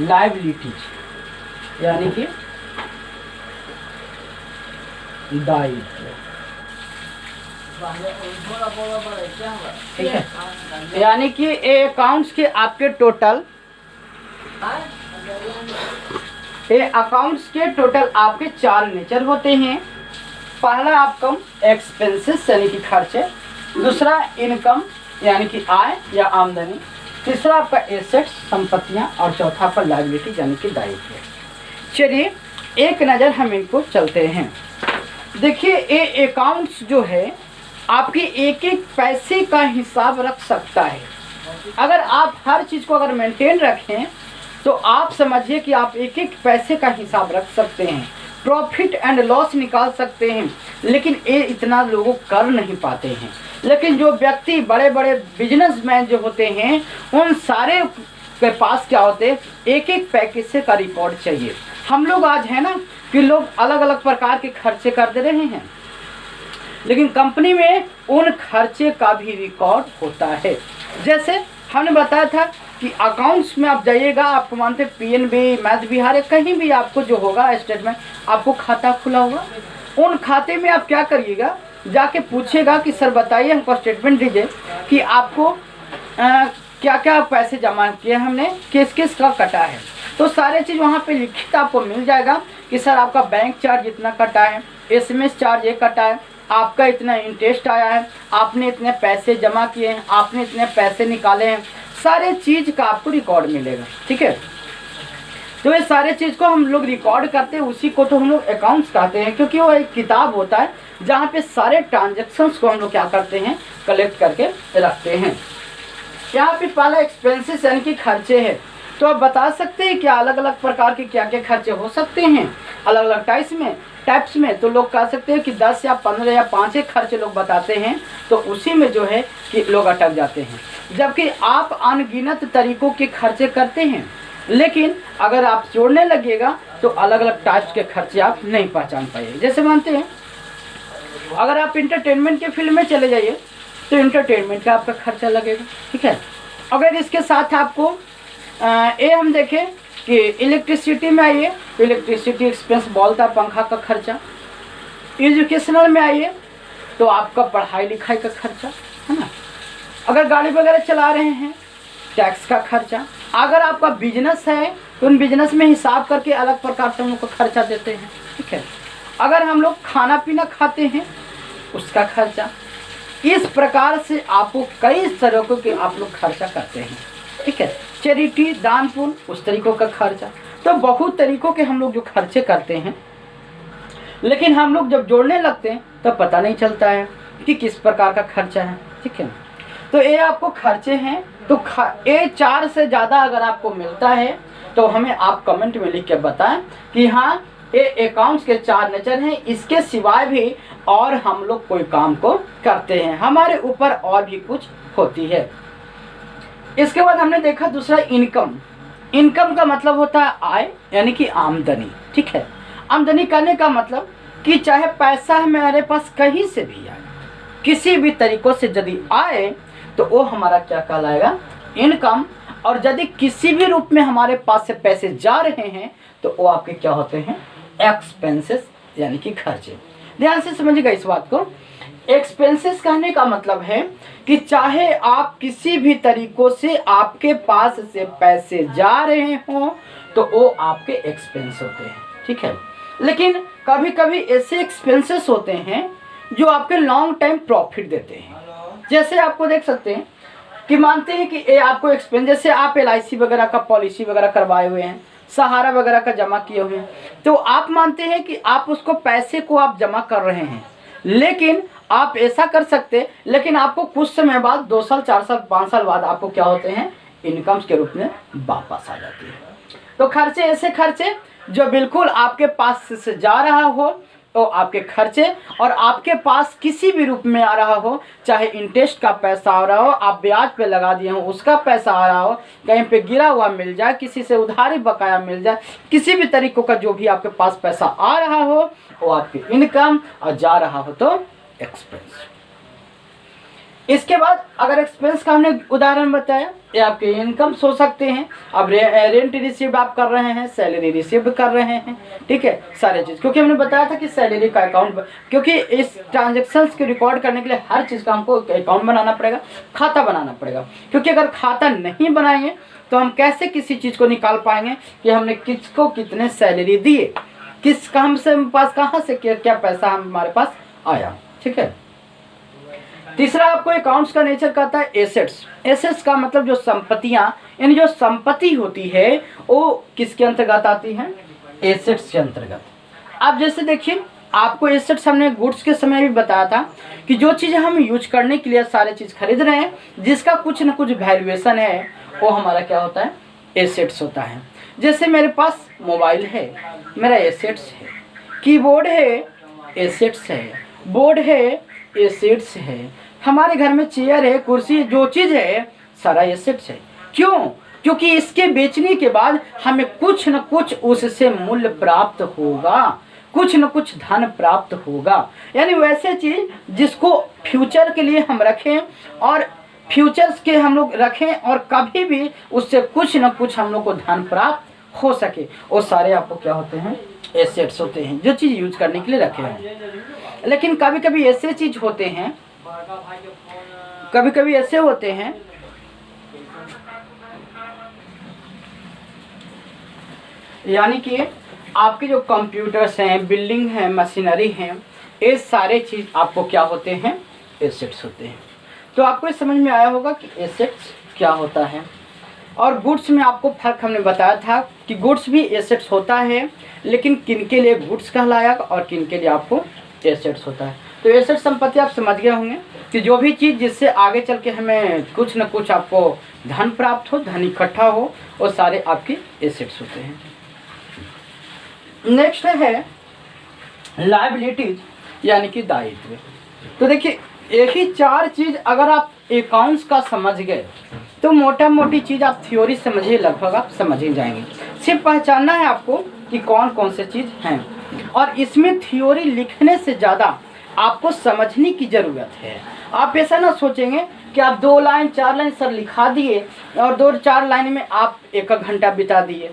लाइबिलिटीज यानी कि दायित्व, ठीक है। यानी कि अकाउंट्स के आपके टोटल आपके 4 नेचर होते हैं। पहला आपका एक्सपेंसेस यानी कि खर्चे, दूसरा इनकम यानी कि आय या आमदनी, तीसरा आपका एसेट्स संपत्तियां, और चौथा आपका लायबिलिटी यानी कि दायित्व। चलिए एक नज़र हम इनको चलते हैं। देखिए ये अकाउंट्स जो है आपकी एक एक पैसे का हिसाब रख सकता है। अगर आप हर चीज़ को अगर मेंटेन रखें तो आप समझिए कि आप एक एक पैसे का हिसाब रख सकते हैं, प्रॉफिट एंड लॉस निकाल सकते हैं। लेकिन ये इतना लोग कर नहीं पाते हैं। लेकिन जो व्यक्ति बड़े बड़े बिजनेसमैन जो होते हैं उन सारे के पास क्या होते हैं, एक एक पैसे का रिकॉर्ड चाहिए। हम लोग आज है ना कि लोग अलग अलग प्रकार के खर्चे कर दे रहे हैं, लेकिन कंपनी में उन खर्चे का भी रिकॉर्ड होता है। जैसे हमने बताया था कि अकाउंट्स में आप जाइएगा, आपको मानते पीएनबी, मैथ बिहार, कहीं भी आपको जो होगा स्टेटमेंट, आपको खाता खुला होगा। उन खाते में आप क्या करिएगा, जाके पूछेगा कि सर बताइए हमको स्टेटमेंट दीजिए कि आपको क्या क्या पैसे जमा किए हमने, किस किस का कटा है। तो सारे चीज़ वहाँ पे लिखित आपको मिल जाएगा कि सर आपका बैंक चार्ज इतना कटा है, एसएमएस चार्ज ये कटा है, आपका इतना इंटरेस्ट आया है, आपने इतने पैसे जमा किए हैं, आपने इतने पैसे निकाले हैं, सारे चीज़ का आपको रिकॉर्ड मिलेगा। ठीक है, तो ये सारे चीज़ को हम लोग रिकॉर्ड करते हैं, उसी को तो हम लोग अकाउंट्स कहते हैं, क्योंकि वो एक किताब होता है जहाँ पे सारे ट्रांजेक्शन्स को हम लोग क्या करते हैं, कलेक्ट करके रखते हैं। यहाँ पे पहला एक्सपेंसेस यानी कि खर्चे हैं। तो आप बता सकते हैं क्या अलग अलग प्रकार के क्या क्या खर्चे हो सकते हैं अलग अलग टाइप्स में। तो लोग कह सकते हैं कि 10 या 15 या 5 खर्चे लोग बताते हैं, तो उसी में जो है कि लोग अटक जाते हैं। जबकि आप अनगिनत तरीकों के खर्चे करते हैं, लेकिन अगर आप जोड़ने लगिएगा तो अलग अलग टाइप्स के खर्चे आप नहीं पहचान पाइए। जैसे मानते हैं अगर आप इंटरटेनमेंट के फील्ड में चले जाइए तो इंटरटेनमेंट का आपका खर्चा लगेगा। ठीक है, अगर इसके साथ आपको ये हम देखें कि इलेक्ट्रिसिटी में आइए तो इलेक्ट्रिसिटी एक्सपेंस बोलता पंखा का खर्चा। एजुकेशनल में आइए तो आपका पढ़ाई लिखाई का खर्चा है ना। अगर गाड़ी वगैरह चला रहे हैं टैक्स का खर्चा। अगर आपका बिजनेस है तो उन बिजनेस में हिसाब करके अलग प्रकार से हम लोग को खर्चा देते हैं। ठीक है, अगर हम लोग खाना पीना खाते हैं उसका खर्चा। इस प्रकार से आपको कई तरीकों के आप लोग खर्चा करते हैं। ठीक है, चैरिटी दान पुण्य उस तरीकों का खर्चा। तो बहुत तरीकों के हम लोग जो खर्चे करते हैं, लेकिन हम लोग जब जोड़ने लगते हैं तो पता नहीं चलता है कि किस प्रकार का खर्चा है। ठीक है, तो ये आपको खर्चे हैं। तो ये 4 से ज़्यादा अगर आपको मिलता है तो हमें आप कमेंट में लिख के बताएं कि हाँ ये अकाउंट्स के 4 नेचर हैं। इसके सिवाय भी और हम लोग कोई काम को करते हैं, हमारे ऊपर और भी कुछ होती है। इसके बाद हमने देखा दूसरा इनकम। इनकम का मतलब होता है आय यानी कि आमदनी। ठीक है, आमदनी करने का मतलब कि चाहे पैसा हमारे पास कहीं से भी आए, किसी भी तरीकों से यदि आए तो वो हमारा क्या कहलाएगा, इनकम। और यदि किसी भी रूप में हमारे पास से पैसे जा रहे हैं तो वो आपके क्या होते हैं, एक्सपेंसेस यानी कि खर्चे। ध्यान से समझिएगा इस बात को। एक्सपेंसेस कहने का मतलब है कि चाहे आप किसी भी तरीकों से आपके पास से पैसे जा रहे हों तो वो आपके एक्सपेंस होते हैं। ठीक है, लेकिन कभी कभी ऐसे एक्सपेंसेस होते हैं जो आपके लॉन्ग टाइम प्रॉफिट देते हैं। जैसे आपको देख सकते हैं कि मानते हैं कि ये आपको एक्सपेंस, जैसे आप LIC वगैरह का पॉलिसी वगैरह करवाए हुए हैं, सहारा वगैरह का जमा किए हुए हैं, तो आप मानते हैं कि आप उसको पैसे को आप जमा कर रहे हैं, लेकिन आप ऐसा कर सकते हैं, लेकिन आपको कुछ समय बाद 2 साल 4 साल 5 साल बाद आपको क्या होते हैं, इनकम्स के रूप में वापस आ जाती है। तो खर्चे ऐसे खर्चे जो बिल्कुल आपके पास से जा रहा हो तो आपके खर्चे, और आपके पास किसी भी रूप में आ रहा हो, चाहे इंटरेस्ट का पैसा आ रहा हो, आप ब्याज पे लगा दिए हो उसका पैसा आ रहा हो, कहीं पे गिरा हुआ मिल जाए, किसी से उधारी बकाया मिल जाए, किसी भी तरीकों का जो भी आपके पास पैसा आ रहा हो वो आपकी इनकम, और जा रहा हो तो एक्सपेंस। इसके बाद अगर एक्सपेंस का हमने उदाहरण बताया, ये आपके इनकम्स हो सकते हैं। अब रेंट रिसीव आप कर रहे हैं, सैलरी रिसीव कर रहे हैं। ठीक है, सारे चीज़, क्योंकि हमने बताया था कि सैलरी का अकाउंट, क्योंकि इस ट्रांजेक्शन्स को रिकॉर्ड करने के लिए हर चीज़ का हमको अकाउंट बनाना पड़ेगा, खाता बनाना पड़ेगा। क्योंकि अगर खाता नहीं बनाएंगे तो हम कैसे किसी चीज़ को निकाल पाएंगे कि हमने किसको कितने सैलरी दिए, किस काम से पास कहाँ से क्या पैसा हमारे पास आया। ठीक है, तीसरा आपको अकाउंट्स का नेचर कहता है एसेट्स। एसेट्स का मतलब जो संपत्तियां, यानी जो संपत्ति होती है वो किसके अंतर्गत आती है? एसेट्स के अंतर्गत। अब जैसे देखिए, आपको एसेट्स हमने गुड्स के समय भी बताया था कि जो चीज़ हम यूज करने के लिए सारे चीज़ खरीद रहे हैं, जिसका कुछ ना कुछ वैल्यूएशन है, वो हमारा क्या होता है? एसेट्स होता है। जैसे मेरे पास मोबाइल है, मेरा एसेट्स है। कीबोर्ड है, एसेट्स है। बोर्ड है, एसेट्स है। हमारे घर में चेयर है, कुर्सी, जो चीज़ है सारा एसेट्स है। क्यों? क्योंकि इसके बेचने के बाद हमें कुछ न कुछ उससे मूल्य प्राप्त होगा, कुछ न कुछ धन प्राप्त होगा। यानी वैसे चीज़ जिसको फ्यूचर के लिए हम रखें और फ्यूचर्स के हम लोग रखें और कभी भी उससे कुछ न कुछ हम लोग को धन प्राप्त हो सके, वो सारे आपको क्या होते हैं? एसेट्स होते हैं, जो चीज़ यूज करने के लिए रखे हैं। लेकिन कभी कभी ऐसे चीज होते हैं, कभी कभी ऐसे होते हैं यानी कि आपके जो कंप्यूटर्स हैं, बिल्डिंग हैं, मशीनरी हैं, ये सारे चीज़ आपको क्या होते हैं? एसेट्स होते हैं। तो आपको इस समझ में आया होगा कि एसेट्स क्या होता है। और गुड्स में आपको फर्क हमने बताया था कि गुड्स भी एसेट्स होता है, लेकिन किन के लिए गुड्स कहलाया और किन के लिए आपको एसेट्स होता है। तो एसेट संपत्ति आप समझ गए होंगे कि जो भी चीज़ जिससे आगे चल के हमें कुछ न कुछ आपको धन प्राप्त हो, धन इकट्ठा हो, वो सारे आपके एसेट्स होते हैं। नेक्स्ट है लायबिलिटीज, यानी कि दायित्व। तो देखिए, यही चार चीज़ अगर आप अकाउंट्स का समझ गए तो मोटा मोटी चीज़ आप थ्योरी समझिए, लगभग आप समझ ही जाएंगे। सिर्फ पहचानना है आपको कि कौन कौन से चीज़ हैं, और इसमें थ्योरी लिखने से ज़्यादा आपको समझने की ज़रूरत है। आप ऐसा ना सोचेंगे कि आप 2 लाइन 4 लाइन सर लिखा दिए और 2-4 लाइन में आप 1 घंटा बिता दिए,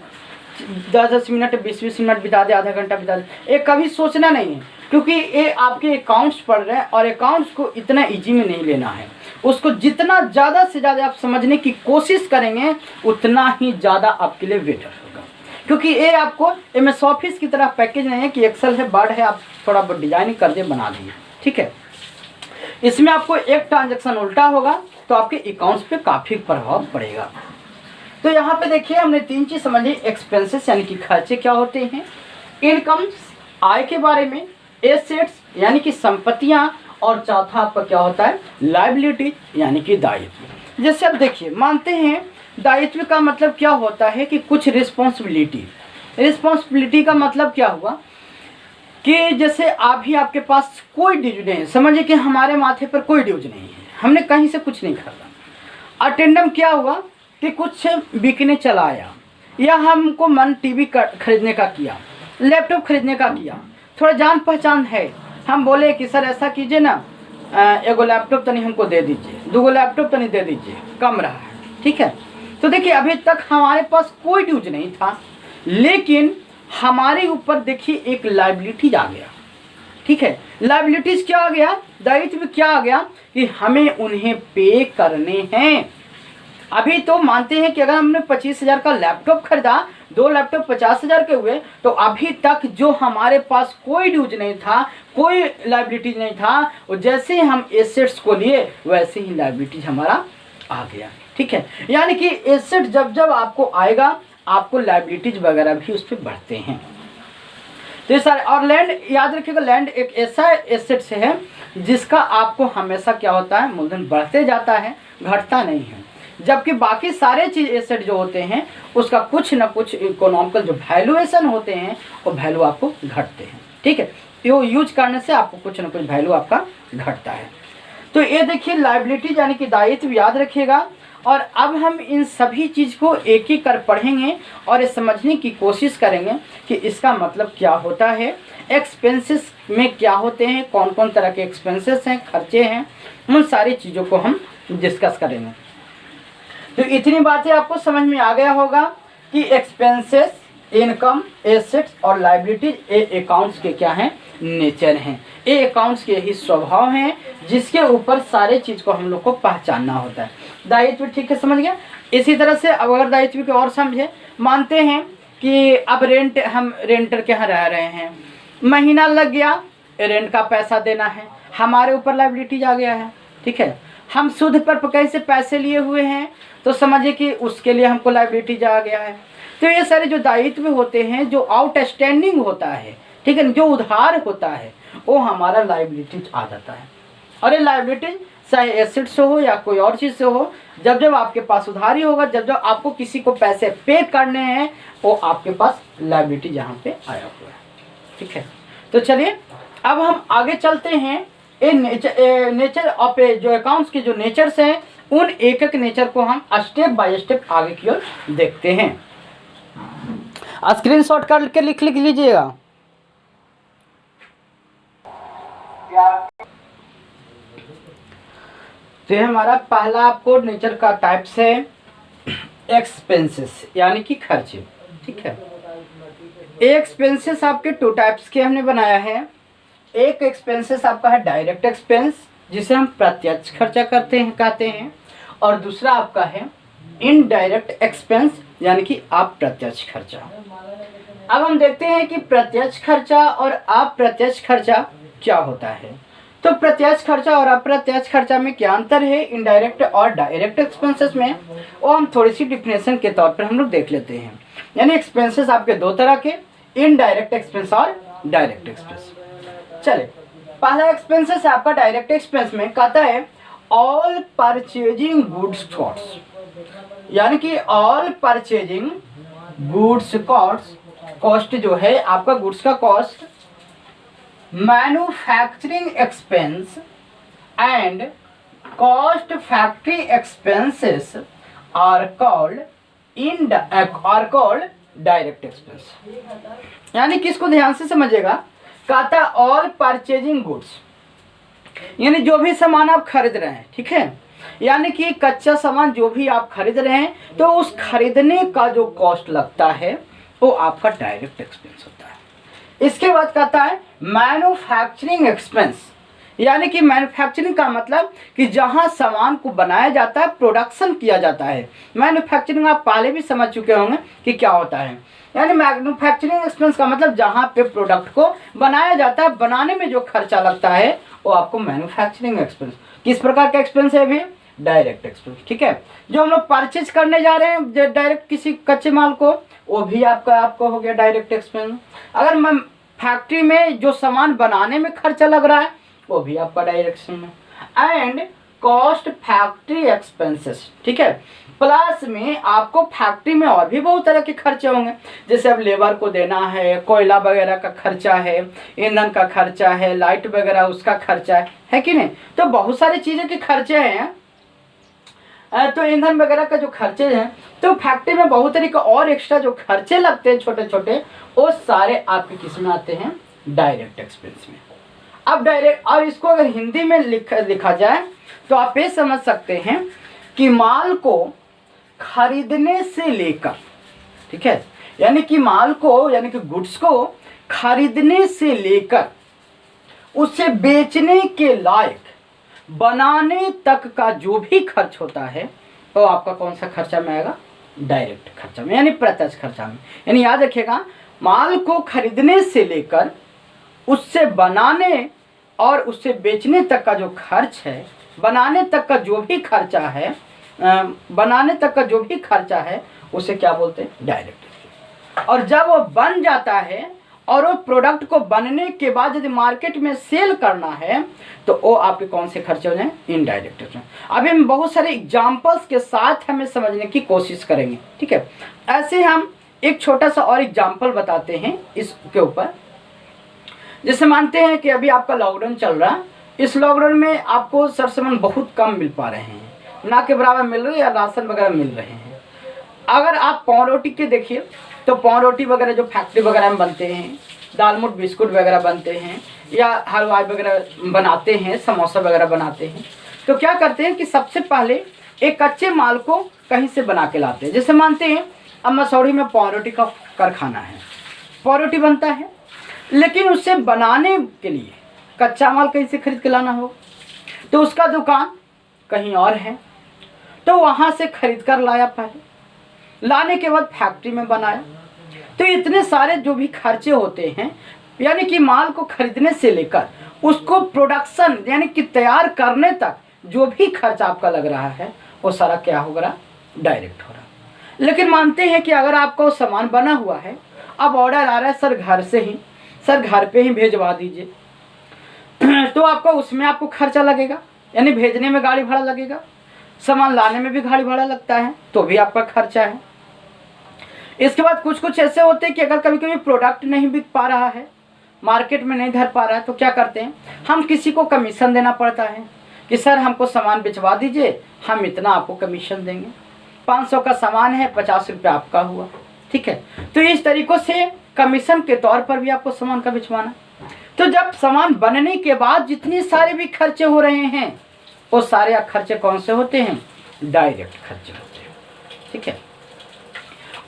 10-10 मिनट 20-20 मिनट बिता दे, आधा घंटा बिता दे। ये कभी सोचना नहीं है, क्योंकि ये आपके अकाउंट्स पढ़ रहे हैं और अकाउंट्स को इतना इजी में नहीं लेना है। उसको जितना ज़्यादा से ज़्यादा आप समझने की कोशिश करेंगे उतना ही ज़्यादा आपके लिए बेटर होगा, क्योंकि ये आपको MS ऑफिस की तरह पैकेज नहीं है कि एक्सेल है, वर्ड है, आप थोड़ा बहुत डिजाइनिंग कर दिए, बना दिए, ठीक है। इसमें आपको एक ट्रांजेक्शन उल्टा होगा तो आपके अकाउंट्स पे काफ़ी प्रभाव पड़ेगा। तो यहाँ पे देखिए, हमने 3 चीज़ समझी। एक्सपेंसेस यानी कि खर्चे क्या होते हैं, इनकम्स आय के बारे में, एसेट्स यानी कि संपत्तियाँ, और चौथा आपका क्या होता है? लायबिलिटी यानी कि दायित्व। जैसे अब देखिए, मानते हैं दायित्व का मतलब क्या होता है कि कुछ रिस्पॉन्सिबिलिटी। रिस्पॉन्सिबिलिटी का मतलब क्या हुआ कि जैसे अभी आपके पास कोई ड्यूज नहीं है, समझिए कि हमारे माथे पर कोई ड्यूज नहीं है, हमने कहीं से कुछ नहीं खरीदा। अटेंडम क्या हुआ कि कुछ बिकने चला आया, या हमको मन टीवी खरीदने का किया, लैपटॉप खरीदने का किया, थोड़ा जान पहचान है, हम बोले कि सर ऐसा कीजिए ना, 1 लैपटॉप तो नहीं हमको दे दीजिए, 2 लैपटॉप तो नहीं दे दीजिए, कम रहा है, ठीक है। तो देखिए, अभी तक हमारे पास कोई ड्यूज नहीं था, लेकिन हमारे ऊपर देखिए एक लायबिलिटीज आ गया, ठीक है। लायबिलिटीज क्या आ गया? दायित्व क्या आ गया कि हमें उन्हें पे करने हैं। अभी तो मानते हैं कि अगर हमने 25,000 का लैपटॉप खरीदा, 2 लैपटॉप 50,000 के हुए, तो अभी तक जो हमारे पास कोई ड्यूज नहीं था, कोई लायबिलिटीज नहीं था, और जैसे ही हम एसेट्स को लिए वैसे ही लायबिलिटीज हमारा आ गया, ठीक है। यानी कि एसेट जब जब आपको आएगा, आपको लायबिलिटीज वगैरह भी उस पर बढ़ते हैं। तो ये सारे, और लैंड याद रखिएगा, लैंड एक ऐसा एसेट से है जिसका आपको हमेशा क्या होता है? मूलधन बढ़ते जाता है, घटता नहीं है। जबकि बाकी सारे चीज एसेट जो होते हैं उसका कुछ ना कुछ इकोनॉमिकल जो वैल्यूएशन होते हैं वो वैल्यू आपको घटते हैं, ठीक है। यो यूज करने से आपको कुछ ना कुछ वैल्यू आपका घटता है। तो ये देखिए, लायबिलिटी यानी कि दायित्व याद रखिएगा। और अब हम इन सभी चीज़ को एक ही कर पढ़ेंगे और ये समझने की कोशिश करेंगे कि इसका मतलब क्या होता है, एक्सपेंसेस में क्या होते हैं, कौन कौन तरह के एक्सपेंसेस हैं, खर्चे हैं, उन सारी चीज़ों को हम डिस्कस करेंगे। तो इतनी बातें आपको समझ में आ गया होगा कि एक्सपेंसेस, इनकम, एसेट्स और लायबिलिटीज ये अकाउंट्स के क्या हैं? नेचर हैं। ये अकाउंट्स के ही स्वभाव हैं जिसके ऊपर सारे चीज़ को हम लोग को पहचानना होता है। दायित्व ठीक है, समझ गया। इसी तरह से अब अगर दायित्व को और समझे, मानते हैं कि अब रेंट, हम रेंटर के यहाँ रह रहे हैं, महीना लग गया, रेंट का पैसा देना है, हमारे ऊपर लायबिलिटीज आ गया है, ठीक है। हम शुद्ध पर कैसे पैसे लिए हुए हैं, तो समझिए कि उसके लिए हमको लायबिलिटीज आ गया है। तो ये सारे जो दायित्व होते हैं, जो आउटस्टैंडिंग होता है, ठीक है, जो उधार होता है, वो हमारा लायबिलिटीज आ जाता है। और ये लायबिलिटीज चाहे एसेट से हो या कोई और चीज़ से हो, जब जब आपके पास उधारी होगा, जब जब आपको किसी को पैसे पे करने हैं, वो आपके पास लायबिलिटी यहाँ पे आया हुआ है, ठीक है। तो चलिए अब हम आगे चलते हैं। नेचर ऑफ जो अकाउंट्स के जो नेचर्स हैं, उन एक एक नेचर को हम स्टेप बाय स्टेप आगे की ओर देखते हैं। स्क्रीनशॉट करके लिख लीजिएगा। तो ये हमारा पहला आपको नेचर का टाइप्स है एक्सपेंसेस, यानी कि खर्चे, ठीक है। एक्सपेंसेस आपके टू टाइप्स के हमने बनाया है। एक एक्सपेंसेस आपका है डायरेक्ट एक्सपेंस, जिसे हम प्रत्यक्ष खर्चा कहते हैं, और दूसरा आपका है इनडायरेक्ट एक्सपेंस, यानी कि अप्रत्यक्ष खर्चा। अब हम देखते हैं कि प्रत्यक्ष खर्चा और अप्रत्यक्ष खर्चा क्या होता है। तो प्रत्यक्ष खर्चा और अप्रत्यक्ष खर्चा में क्या अंतर है, इनडायरेक्ट और डायरेक्ट एक्सपेंसेस में, वो हम थोड़ी सी डिफिनेशन के तौर पर हम लोग देख लेते हैं। यानी एक्सपेंसेस आपके दो तरह के, इनडायरेक्ट एक्सपेंस और डायरेक्ट एक्सपेंस। चले, पहला एक्सपेंसेस आपका डायरेक्ट एक्सपेंस में कहता है ऑल परचेजिंग गुड्स कॉस्ट, यानी कि ऑल परचेजिंग गुड्स कॉस्ट जो है आपका गुड्स का cost, manufacturing expense and cost factory expenses are called direct expense. यानी कि इसको ध्यान से समझिएगा। कहता ऑल परचेजिंग गुड्स, यानी जो भी सामान आप खरीद रहे हैं, ठीक है, यानी कि कच्चा सामान जो भी आप खरीद रहे हैं, तो उस खरीदने का जो कॉस्ट लगता है वो आपका डायरेक्ट एक्सपेंस होता है। इसके बाद कहता है मैन्युफैक्चरिंग एक्सपेंस, यानी कि मैन्युफैक्चरिंग का मतलब कि जहां सामान को बनाया जाता है, प्रोडक्शन किया जाता है। मैन्युफैक्चरिंग आप पहले भी समझ चुके होंगे कि क्या होता है। यानी मैन्युफैक्चरिंग एक्सपेंस का मतलब जहां पे प्रोडक्ट को बनाया जाता है, बनाने में जो खर्चा लगता है वो आपको मैन्युफैक्चरिंग एक्सपेंस। किस प्रकार का एक्सपेंस है अभी, डायरेक्ट एक्सपेंस, ठीक है। जो हम लोग परचेज करने जा रहे हैं डायरेक्ट किसी कच्चे माल को, वो भी आपको हो गया डायरेक्ट एक्सपेंस। अगर मैं फैक्ट्री में जो सामान बनाने में खर्चा लग रहा है, वो भी आपका डायरेक्ट एक्सपेंस है। एंड कॉस्ट फैक्ट्री एक्सपेंसेस, ठीक है। प्लस में आपको फैक्ट्री में और भी बहुत तरह के खर्चे होंगे, जैसे अब लेबर को देना है, कोयला वगैरह का खर्चा है, ईंधन का खर्चा है, लाइट वगैरह उसका खर्चा है कि नहीं। तो बहुत सारी चीज़ों के खर्चे हैं। तो ईंधन वगैरह का जो खर्चे हैं, तो फैक्ट्री में बहुत तरीके और एक्स्ट्रा जो खर्चे लगते हैं छोटे छोटे, वो सारे आपके किस में आते हैं, डायरेक्ट एक्सपेंस में। अब डायरेक्ट, और इसको अगर हिंदी में लिखा जाए तो आप ये समझ सकते हैं कि माल को खरीदने से लेकर, ठीक है, यानी कि माल को, यानी कि गुड्स को खरीदने से लेकर उसे बेचने के लायक बनाने तक का जो भी खर्च होता है, तो आपका कौन सा खर्चा में आएगा, डायरेक्ट खर्चा में, यानी प्रत्यक्ष खर्चा में। यानी याद रखिएगा, माल को खरीदने से लेकर उससे बनाने और उससे बेचने तक का जो खर्च है, बनाने तक का जो भी खर्चा है, उसे क्या बोलते हैं, डायरेक्ट। और जब वो बन जाता है और वो प्रोडक्ट को बनने के बाद यदि मार्केट में सेल करना है, तो वो आपके कौन से खर्चे हो जाए, इनडायरेक्ट। अभी हम बहुत सारे एग्जांपल्स के साथ हमें समझने की कोशिश करेंगे, ठीक है। ऐसे हम एक छोटा सा और एग्जांपल बताते हैं इसके ऊपर। जैसे मानते हैं कि अभी आपका लॉकडाउन चल रहा है, इस लॉकडाउन में आपको सरसामान बहुत कम मिल पा रहे हैं, ना के बराबर मिल रही है, या राशन वगैरह मिल रहे हैं। अगर आप पाव रोटी के देखिए, तो पाव रोटी वगैरह जो फैक्ट्री वगैरह में बनते हैं, दाल मोट बिस्कुट वगैरह बनते हैं, या हलवाई वगैरह बनाते हैं, समोसा वगैरह बनाते हैं, तो क्या करते हैं कि सबसे पहले एक कच्चे माल को कहीं से बना के लाते हैं। जैसे मानते हैं अब मसौड़ी में पाव रोटी का कारखाना है, पाव रोटी बनता है, लेकिन उसे बनाने के लिए कच्चा माल कहीं से खरीद के लाना हो, तो उसका दुकान कहीं और है, तो वहाँ से खरीद कर लाया, पहले लाने के बाद फैक्ट्री में बनाया। तो इतने सारे जो भी खर्चे होते हैं, यानी कि माल को खरीदने से लेकर उसको प्रोडक्शन यानी कि तैयार करने तक जो भी खर्च आपका लग रहा है वो सारा क्या हो रहा, डायरेक्ट हो रहा। लेकिन मानते हैं कि अगर आपका वो सामान बना हुआ है, अब ऑर्डर आ रहा है सर घर से ही, सर घर पे ही भेजवा दीजिए, तो आपका उसमें आपको खर्चा लगेगा, यानी भेजने में गाड़ी भाड़ा लगेगा, सामान लाने में भी गाड़ी भाड़ा लगता है, तो भी आपका खर्चा है। इसके बाद कुछ कुछ ऐसे होते हैं कि अगर कभी कभी प्रोडक्ट नहीं बिक पा रहा है, मार्केट में नहीं धर पा रहा है, तो क्या करते हैं, हम किसी को कमीशन देना पड़ता है कि सर हमको सामान भिजवा दीजिए, हम इतना आपको कमीशन देंगे, 500 का सामान है, 50 रुपये आपका हुआ, ठीक है। तो इस तरीक़ों से कमीशन के तौर पर भी आपको सामान का भिजवाना। तो जब सामान बनने के बाद जितने सारे भी खर्चे हो रहे हैं, वो सारे खर्चे कौन से होते हैं, डायरेक्ट खर्चे होते हैं, ठीक है।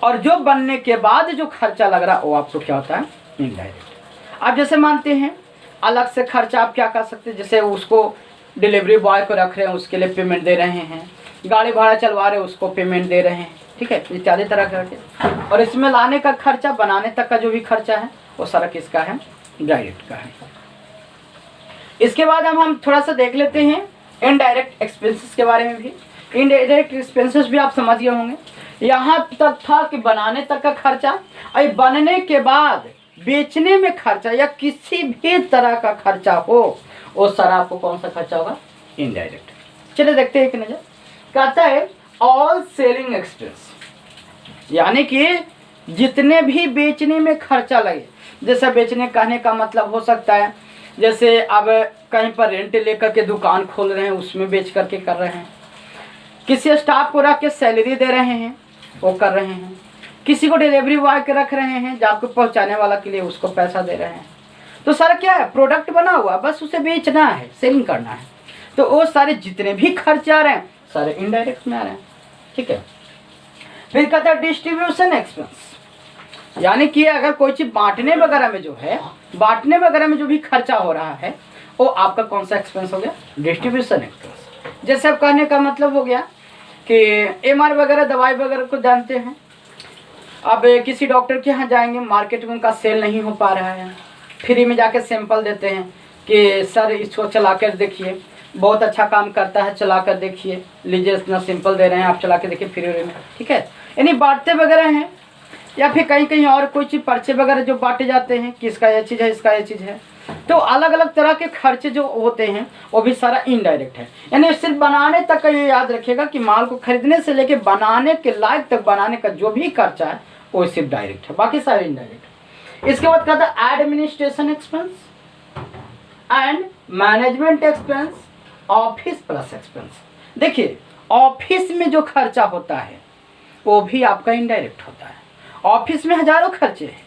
और जो बनने के बाद जो खर्चा लग रहा वो आपको क्या होता है, इनडायरेक्ट। आप जैसे मानते हैं अलग से खर्चा आप क्या कर सकते हैं, जैसे उसको डिलीवरी बॉय को रख रहे हैं उसके लिए पेमेंट दे रहे हैं, गाड़ी भाड़ा चलवा रहे हैं उसको पेमेंट दे रहे हैं, ठीक है, इत्यादि तरह करके। और इसमें लाने का खर्चा, बनाने तक का जो भी खर्चा है वो सारा किसका है, डायरेक्ट का है। इसके बाद हम थोड़ा सा देख लेते हैं इनडायरेक्ट एक्सपेंसेस के बारे में भी। इनडायरेक्ट एक्सपेंसेस भी आप समझ गए होंगे। यहाँ तक था कि बनाने तक का खर्चा, और बनने के बाद बेचने में खर्चा या किसी भी तरह का खर्चा हो, वो सारा आपको कौन सा खर्चा होगा, इनडायरेक्ट। चलिए देखते हैं एक नजर। कहता है ऑल सेलिंग एक्सपेंस, यानी कि जितने भी बेचने में खर्चा लगे। जैसे बेचने कहने का मतलब हो सकता है, जैसे अब कहीं पर रेंट लेकर के दुकान खोल रहे हैं, उसमें बेच करके कर रहे हैं, किसी स्टाफ को रख के सैलरी दे रहे हैं, वो कर रहे हैं, किसी को डिलीवरी बॉय के रख रहे हैं, जो आपको पहुंचाने वाला के लिए उसको पैसा दे रहे हैं। तो सारा क्या है, प्रोडक्ट बना हुआ, बस उसे बेचना है, सेलिंग करना है। तो वो सारे जितने भी खर्चे आ रहे हैं सारे इनडायरेक्ट में आ रहे हैं, ठीक है। फिर कहता है डिस्ट्रीब्यूशन एक्सपेंस, यानी कि अगर कोई चीज़ बांटने वगैरह में जो है, बांटने वगैरह में जो भी खर्चा हो रहा है, वो आपका कौन सा एक्सपेंस हो गया, डिस्ट्रीब्यूशन एक्सपेंस। जैसे अब कहने का मतलब हो गया कि एमआर वगैरह दवाई वगैरह को जानते हैं, अब किसी डॉक्टर के यहाँ जाएंगे, मार्केट में उनका सेल नहीं हो पा रहा है, फ्री में जाके सैंपल देते हैं कि सर इसको चला कर देखिए, बहुत अच्छा काम करता है, चला कर देखिए, लीजिए इतना सैंपल दे रहे हैं, आप चला के देखिए फ्री में, ठीक है। यानी बांटते वगैरह हैं, या फिर कहीं कहीं और कोई चीज़ पर्चे वगैरह जो बांटे जाते हैं कि इसका ये चीज़ है, इसका ये चीज़ है। तो अलग अलग तरह के खर्चे जो होते हैं वो भी सारा इनडायरेक्ट है। यानी सिर्फ बनाने तक का ये याद रखिएगा कि माल को खरीदने से लेके बनाने के लायक तक बनाने का जो भी खर्चा है वो सिर्फ डायरेक्ट है, बाकी सारे इनडायरेक्ट। इसके बाद कहता है administration expense and management expense, office plus expense. देखिए ऑफिस में जो खर्चा होता है वो भी आपका इनडायरेक्ट होता है। ऑफिस में हजारों खर्चे हैं,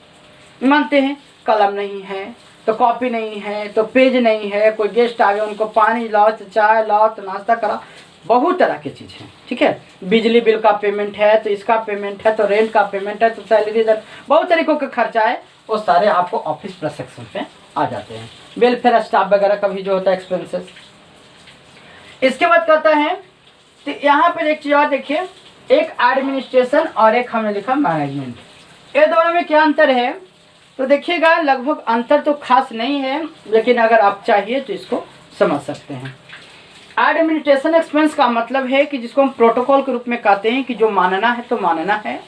मानते हैं कलम नहीं है तो कॉपी नहीं है तो पेज नहीं है, कोई गेस्ट आ गए उनको पानी लाओ तो चाय लाओ तो नाश्ता करा, बहुत तरह की चीज़ है, ठीक है। बिजली बिल का पेमेंट है तो इसका पेमेंट है, तो रेंट का पेमेंट है, तो सैलरी दर, बहुत तरीक़ों का खर्चा है, वो सारे आपको ऑफिस प्लस सेक्शन पे आ जाते हैं। वेलफेयर स्टाफ वगैरह का भी जो होता है एक्सपेंसेस। इसके बाद कहता है, तो यहाँ पर एक चीज़ और देखिए, एक एडमिनिस्ट्रेशन और एक हमने लिखा मैनेजमेंट, ये दोनों में क्या अंतर है, तो देखिएगा लगभग अंतर तो खास नहीं है, लेकिन अगर आप चाहिए तो इसको समझ सकते हैं। एडमिनिस्ट्रेशन एक्सपेंस का मतलब है कि जिसको हम प्रोटोकॉल के रूप में कहते हैं कि जो मानना है तो मानना है।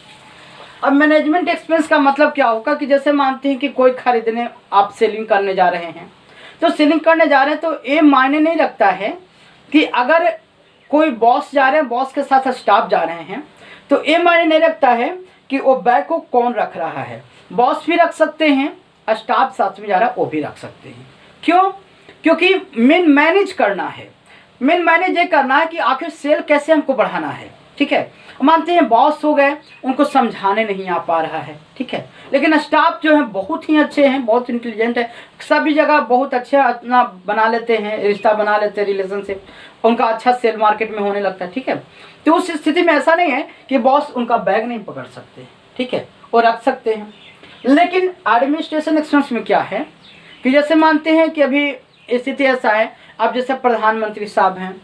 अब मैनेजमेंट एक्सपेंस का मतलब क्या होगा कि जैसे मानते हैं कि कोई खरीदने आप सेलिंग करने जा रहे हैं, तो सेलिंग करने जा रहे हैं तो ये मायने नहीं रखता है कि अगर कोई बॉस जा रहे हैं, बॉस के साथ स्टाफ जा रहे हैं, तो ये मायने नहीं रखता है कि वो बैग को कौन रख रहा है। बॉस भी रख सकते हैं, स्टाफ साथ में जा रहा है वो भी रख सकते हैं। क्यों? क्योंकि मेन मैनेज करना है, मेन मैनेज ये करना है कि आखिर सेल कैसे हमको बढ़ाना है, ठीक है। मानते हैं बॉस हो गए, उनको समझाने नहीं आ पा रहा है, ठीक है, लेकिन स्टाफ जो है बहुत ही अच्छे हैं, बहुत इंटेलिजेंट है, सभी जगह बहुत अच्छा अपना बना लेते हैं, रिश्ता बना लेते हैं, रिलेशनशिप उनका अच्छा सेल मार्केट में होने लगता है, ठीक है। तो उस स्थिति में ऐसा नहीं है कि बॉस उनका बैग नहीं पकड़ सकते, ठीक है, वो रख सकते हैं। लेकिन एडमिनिस्ट्रेशन एक्सपेंस में क्या है कि जैसे मानते हैं कि अभी स्थिति ऐसा है, अब जैसे प्रधानमंत्री साहब हैं,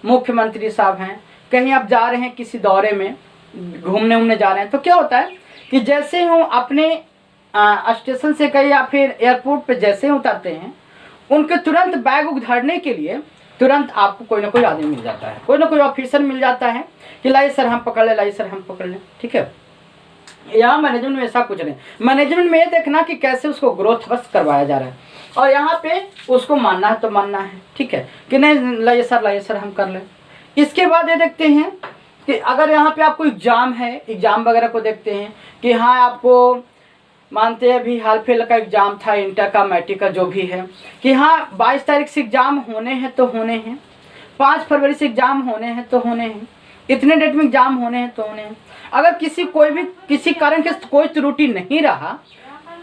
मुख्यमंत्री साहब हैं, कहीं आप जा रहे हैं किसी दौरे में, घूमने उमने जा रहे हैं, तो क्या होता है कि जैसे ही अपने स्टेशन से कहीं या फिर एयरपोर्ट पे जैसे ही उतरते हैं, उनके तुरंत बैग उधरने के लिए तुरंत आपको कोई ना कोई आदमी मिल जाता है, कोई ना कोई ऑफिसर मिल जाता है कि लाइए सर हम पकड़ लें, लाइए सर हम पकड़ लें। ठीक है, यहाँ मैनेजमेंट में ऐसा कुछ नहीं। मैनेजमेंट में ये देखना कि कैसे उसको ग्रोथ बस करवाया जा रहा है, और यहाँ पे उसको मानना है तो मानना है। ठीक है, कि नहीं लाइए सर हम कर लें। इसके बाद ये देखते हैं कि अगर यहाँ पे आपको एग्ज़ाम है, एग्ज़ाम वगैरह को देखते हैं कि हाँ आपको मानते हैं अभी हाल फिलहाल का एग्ज़ाम था, इंटर का, मैट्रिक का, जो भी है, कि हाँ 22 तारीख से एग्ज़ाम होने हैं तो होने हैं, 5 फरवरी से एग्ज़ाम होने हैं तो होने हैं, इतने डेट में एग्ज़ाम होने हैं तो होने हैं। अगर किसी कारण के कोई त्रुटि नहीं रहा,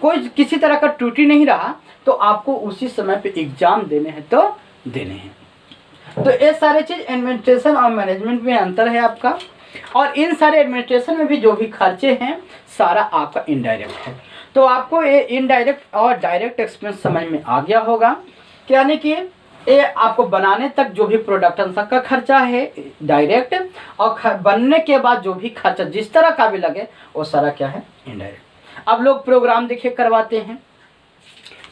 कोई किसी तरह का त्रुटि नहीं रहा, तो आपको उसी समय पे एग्ज़ाम देने हैं तो देने हैं। तो ये सारे चीज़ एडमिनिस्ट्रेशन और मैनेजमेंट में अंतर है आपका। और इन सारे एडमिनिस्ट्रेशन में भी जो भी खर्चे हैं सारा आपका इनडायरेक्ट है। तो आपको ये इनडायरेक्ट और डायरेक्ट एक्सपेंस समझ में आ गया होगा, यानी कि ये आपको बनाने तक जो भी प्रोडक्शन तक का खर्चा है डायरेक्ट, और बनने के बाद जो भी खर्चा जिस तरह का भी लगे वो सारा क्या है, इनडायरेक्ट। अब लोग प्रोग्राम देखिए करवाते हैं,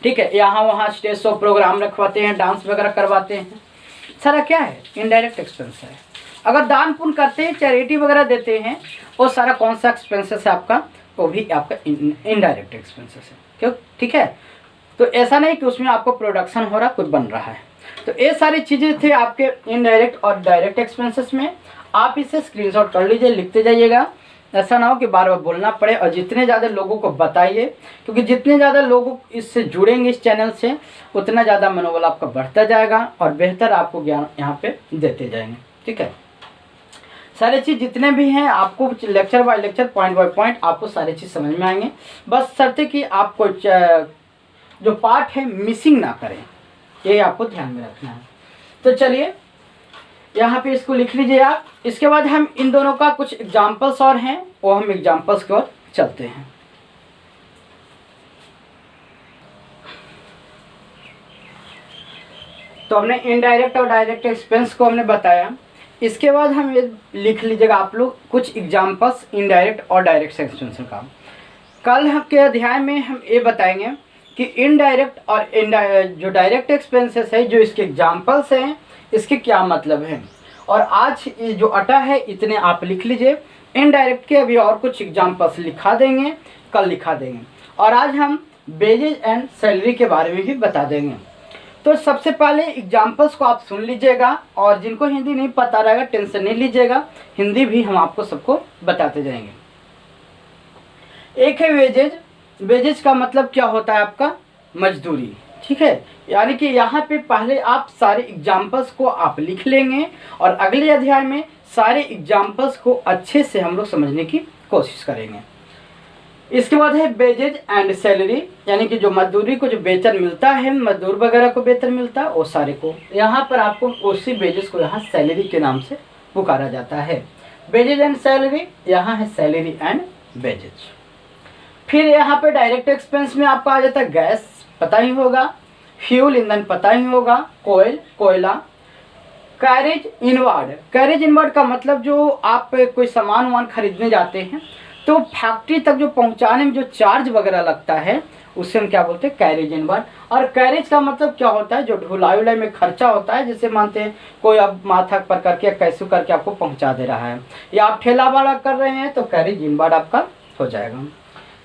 ठीक है, यहाँ वहाँ स्टेज शो प्रोग्राम रखवाते हैं, डांस वगैरह करवाते हैं, सारा क्या है, इनडायरेक्ट एक्सपेंस है। अगर दान पुण्य करते हैं, चैरिटी वगैरह देते हैं, वो सारा कौन सा एक्सपेंसेस है आपका, वो भी आपका इनडायरेक्ट एक्सपेंसेस है। क्यों? ठीक है, तो ऐसा नहीं कि उसमें आपको प्रोडक्शन हो रहा, कुछ बन रहा है। तो ये सारी चीज़ें थे आपके इनडायरेक्ट और डायरेक्ट एक्सपेंसेस में। आप इसे स्क्रीनशॉट कर लीजिए, लिखते जाइएगा, ऐसा ना हो कि बार बार बोलना पड़े। और जितने ज़्यादा लोगों को बताइए, क्योंकि जितने ज़्यादा लोग इससे जुड़ेंगे इस चैनल से, उतना ज़्यादा मनोबल आपका बढ़ता जाएगा और बेहतर आपको ज्ञान यहाँ पे देते जाएंगे। ठीक है, सारे चीज़ जितने भी हैं आपको lecture by lecture, point by point आपको सारे चीज़ समझ में आएंगे। बस शर्त कि आपको जो पार्ट है मिसिंग ना करें, ये आपको ध्यान में रखना है। तो चलिए यहाँ पे इसको लिख लीजिए आप। इसके बाद हम इन दोनों का कुछ एग्जाम्पल्स और हैं, वो हम एग्जाम्पल्स की ओर चलते हैं। तो हमने इनडायरेक्ट और डायरेक्ट एक्सपेंस को हमने बताया। इसके बाद हम ये लिख लीजिएगा आप लोग कुछ एग्जाम्पल्स इनडायरेक्ट और डायरेक्ट एक्सपेंस का। कल के अध्याय में हम ये बताएंगे कि इनडायरेक्ट और जो डायरेक्ट एक्सपेंसेस है, जो इसके एग्जाम्पल्स हैं, इसके क्या मतलब है। और आज ये जो अटा है इतने आप लिख लीजिए। इनडायरेक्ट के अभी और कुछ एग्जाम्पल्स लिखा देंगे, कल लिखा देंगे। और आज हम वेजेज एंड सैलरी के बारे में भी बता देंगे। तो सबसे पहले एग्जाम्पल्स को आप सुन लीजिएगा, और जिनको हिंदी नहीं पता रहेगा टेंशन नहीं लीजिएगा, हिंदी भी हम आपको सबको बताते जाएंगे। एक है वेजेज। वेजेज का मतलब क्या होता है आपका, मजदूरी। ठीक है, यानी कि यहाँ पे पहले आप सारे एग्जाम्पल्स को आप लिख लेंगे, और अगले अध्याय में सारे एग्जाम्पल्स को अच्छे से हम लोग समझने की कोशिश करेंगे। इसके बाद है वेजेज एंड सैलरी, यानी कि जो मजदूरी को जो वेतन मिलता है, मजदूर वगैरह को वेतन मिलता है, वो सारे को यहाँ पर आपको उसी वेजेस को यहाँ सैलरी के नाम से पुकारा जाता है। वेजेज एंड सैलरी, यहाँ है सैलरी एंड वेजेज। फिर यहाँ पे डायरेक्ट एक्सपेंस में आपका आ जाता है गैस, पता ही होगा, फ्यूल ईंधन पता ही होगा, कोयल कोयला, कैरेज इनवर्ड। कैरेज इनवर्ड का मतलब जो आप कोई सामान वामान खरीदने जाते हैं तो फैक्ट्री तक जो पहुंचाने में जो चार्ज वगैरह लगता है उसे हम क्या बोलते हैं, कैरेज इनवर्ड। और कैरेज का मतलब क्या होता है, जो ढुलाई उलाई में खर्चा होता है, जैसे मानते हैं कोई अब माथा पर करके कैसे करके आपको पहुंचा दे रहा है, या आप ठेला वाला कर रहे हैं तो कैरेज इनवर्ड आपका हो जाएगा।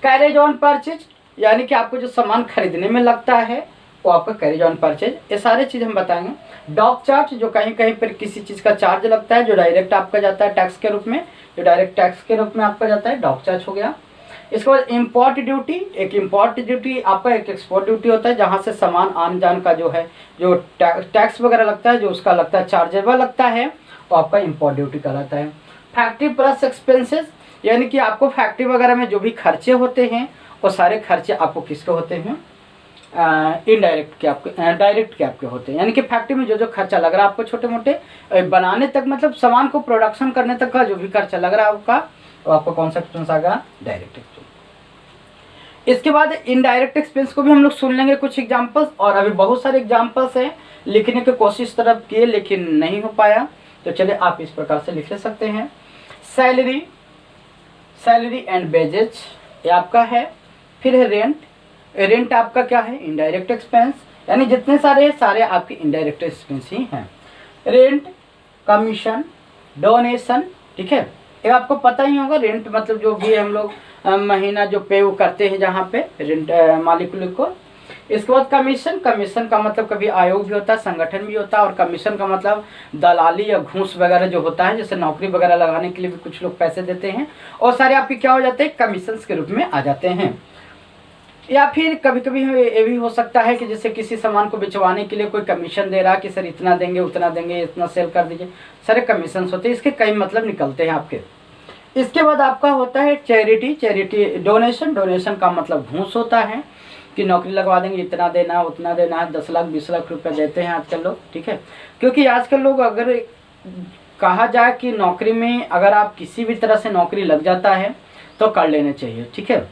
कैरेज ऑन परचेज, यानी कि आपको जो सामान खरीदने में लगता है वो आपका कैरेज ऑन परचेज। ये सारे चीज़ हम बताएंगे। डॉक चार्ज, जो कहीं कहीं पर किसी चीज़ का चार्ज लगता है, जो डायरेक्ट आपका जाता है टैक्स के रूप में, जो डायरेक्ट टैक्स के रूप में आपका जाता है, डॉक चार्ज हो गया। इसके बाद इम्पोर्ट ड्यूटी। एक इम्पोर्ट ड्यूटी आपका, एक एक्सपोर्ट ड्यूटी होता है, जहाँ से सामान आन जान का जो है जो टैक्स वगैरह लगता है, जो उसका लगता है चार्जेबल लगता है, वो आपका इम्पोर्ट ड्यूटी कहलाता है। फैक्ट्री प्लस एक्सपेंसेस, यानी कि आपको फैक्ट्री वगैरह में जो भी खर्चे होते हैं वो सारे खर्चे आपको किसके होते हैं, इनडायरेक्ट के आपके, डायरेक्ट के आपके होते हैं। यानी कि फैक्ट्री में जो जो खर्चा लग रहा है आपको छोटे मोटे बनाने तक, मतलब सामान को प्रोडक्शन करने तक का जो भी खर्चा लग रहा है आपका, तो आपका कौन सा एक्सपेंस आ गया, डायरेक्ट एक्सपेंस। इसके बाद इनडायरेक्ट एक्सपेंस को भी हम लोग सुन लेंगे कुछ एग्जाम्पल्स, और अभी बहुत सारे एग्जाम्पल्स हैं, लिखने की कोशिश तरफ किए लेकिन नहीं हो पाया, तो चलिए आप इस प्रकार से लिख ले सकते हैं। सैलरी, सैलरी एंड वेजेज ये आपका है। फिर है रेंट। रेंट आपका क्या है, इनडायरेक्ट एक्सपेंस, यानी जितने सारे आपके इनडायरेक्ट एक्सपेंस ही हैं। रेंट, कमीशन, डोनेशन, ठीक है। ये आपको पता ही होगा, रेंट मतलब जो भी हम लोग महीना जो पे वो करते हैं जहाँ पे रेंट मालिक लोग को। इसके बाद कमीशन, कमीशन का मतलब कभी आयोग भी होता है, संगठन भी होता है, और कमीशन का मतलब दलाली या घूस वगैरह जो होता है, जैसे नौकरी वगैरह लगाने के लिए भी कुछ लोग पैसे देते हैं, और सारे आपके क्या हो जाते हैं, कमीशंस के रूप में आ जाते हैं। या फिर कभी कभी ये भी हो सकता है कि जैसे किसी सामान को बिचवाने के लिए कोई कमीशन दे रहा है कि सर इतना देंगे, उतना देंगे, इतना सेल कर दीजिए, सारे कमीशंस होते हैं, इसके कई मतलब निकलते हैं आपके। इसके बाद आपका होता है चैरिटी, चैरिटी डोनेशन, डोनेशन का मतलब घूस होता है कि नौकरी लगवा देंगे, इतना देना उतना देना है, 10 लाख 20 लाख रुपए देते हैं आजकल लोग, ठीक है। क्योंकि आजकल लोग, अगर कहा जाए कि नौकरी में अगर आप किसी भी तरह से नौकरी लग जाता है तो कर लेना चाहिए, ठीक है।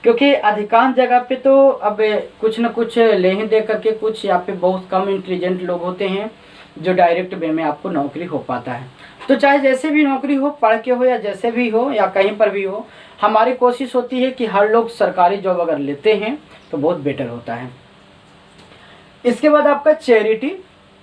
क्योंकि अधिकांश जगह पे तो अब कुछ न कुछ ले ही दे करके, कुछ यहाँ पे बहुत कम इंटेलिजेंट लोग होते हैं जो डायरेक्ट वे में आपको नौकरी हो पाता है। तो चाहे जैसे भी नौकरी हो, पढ़ के हो या जैसे भी हो या कहीं पर भी हो, हमारी कोशिश होती है कि हर लोग सरकारी जॉब अगर लेते हैं तो बहुत बेटर होता है। इसके बाद आपका चैरिटी,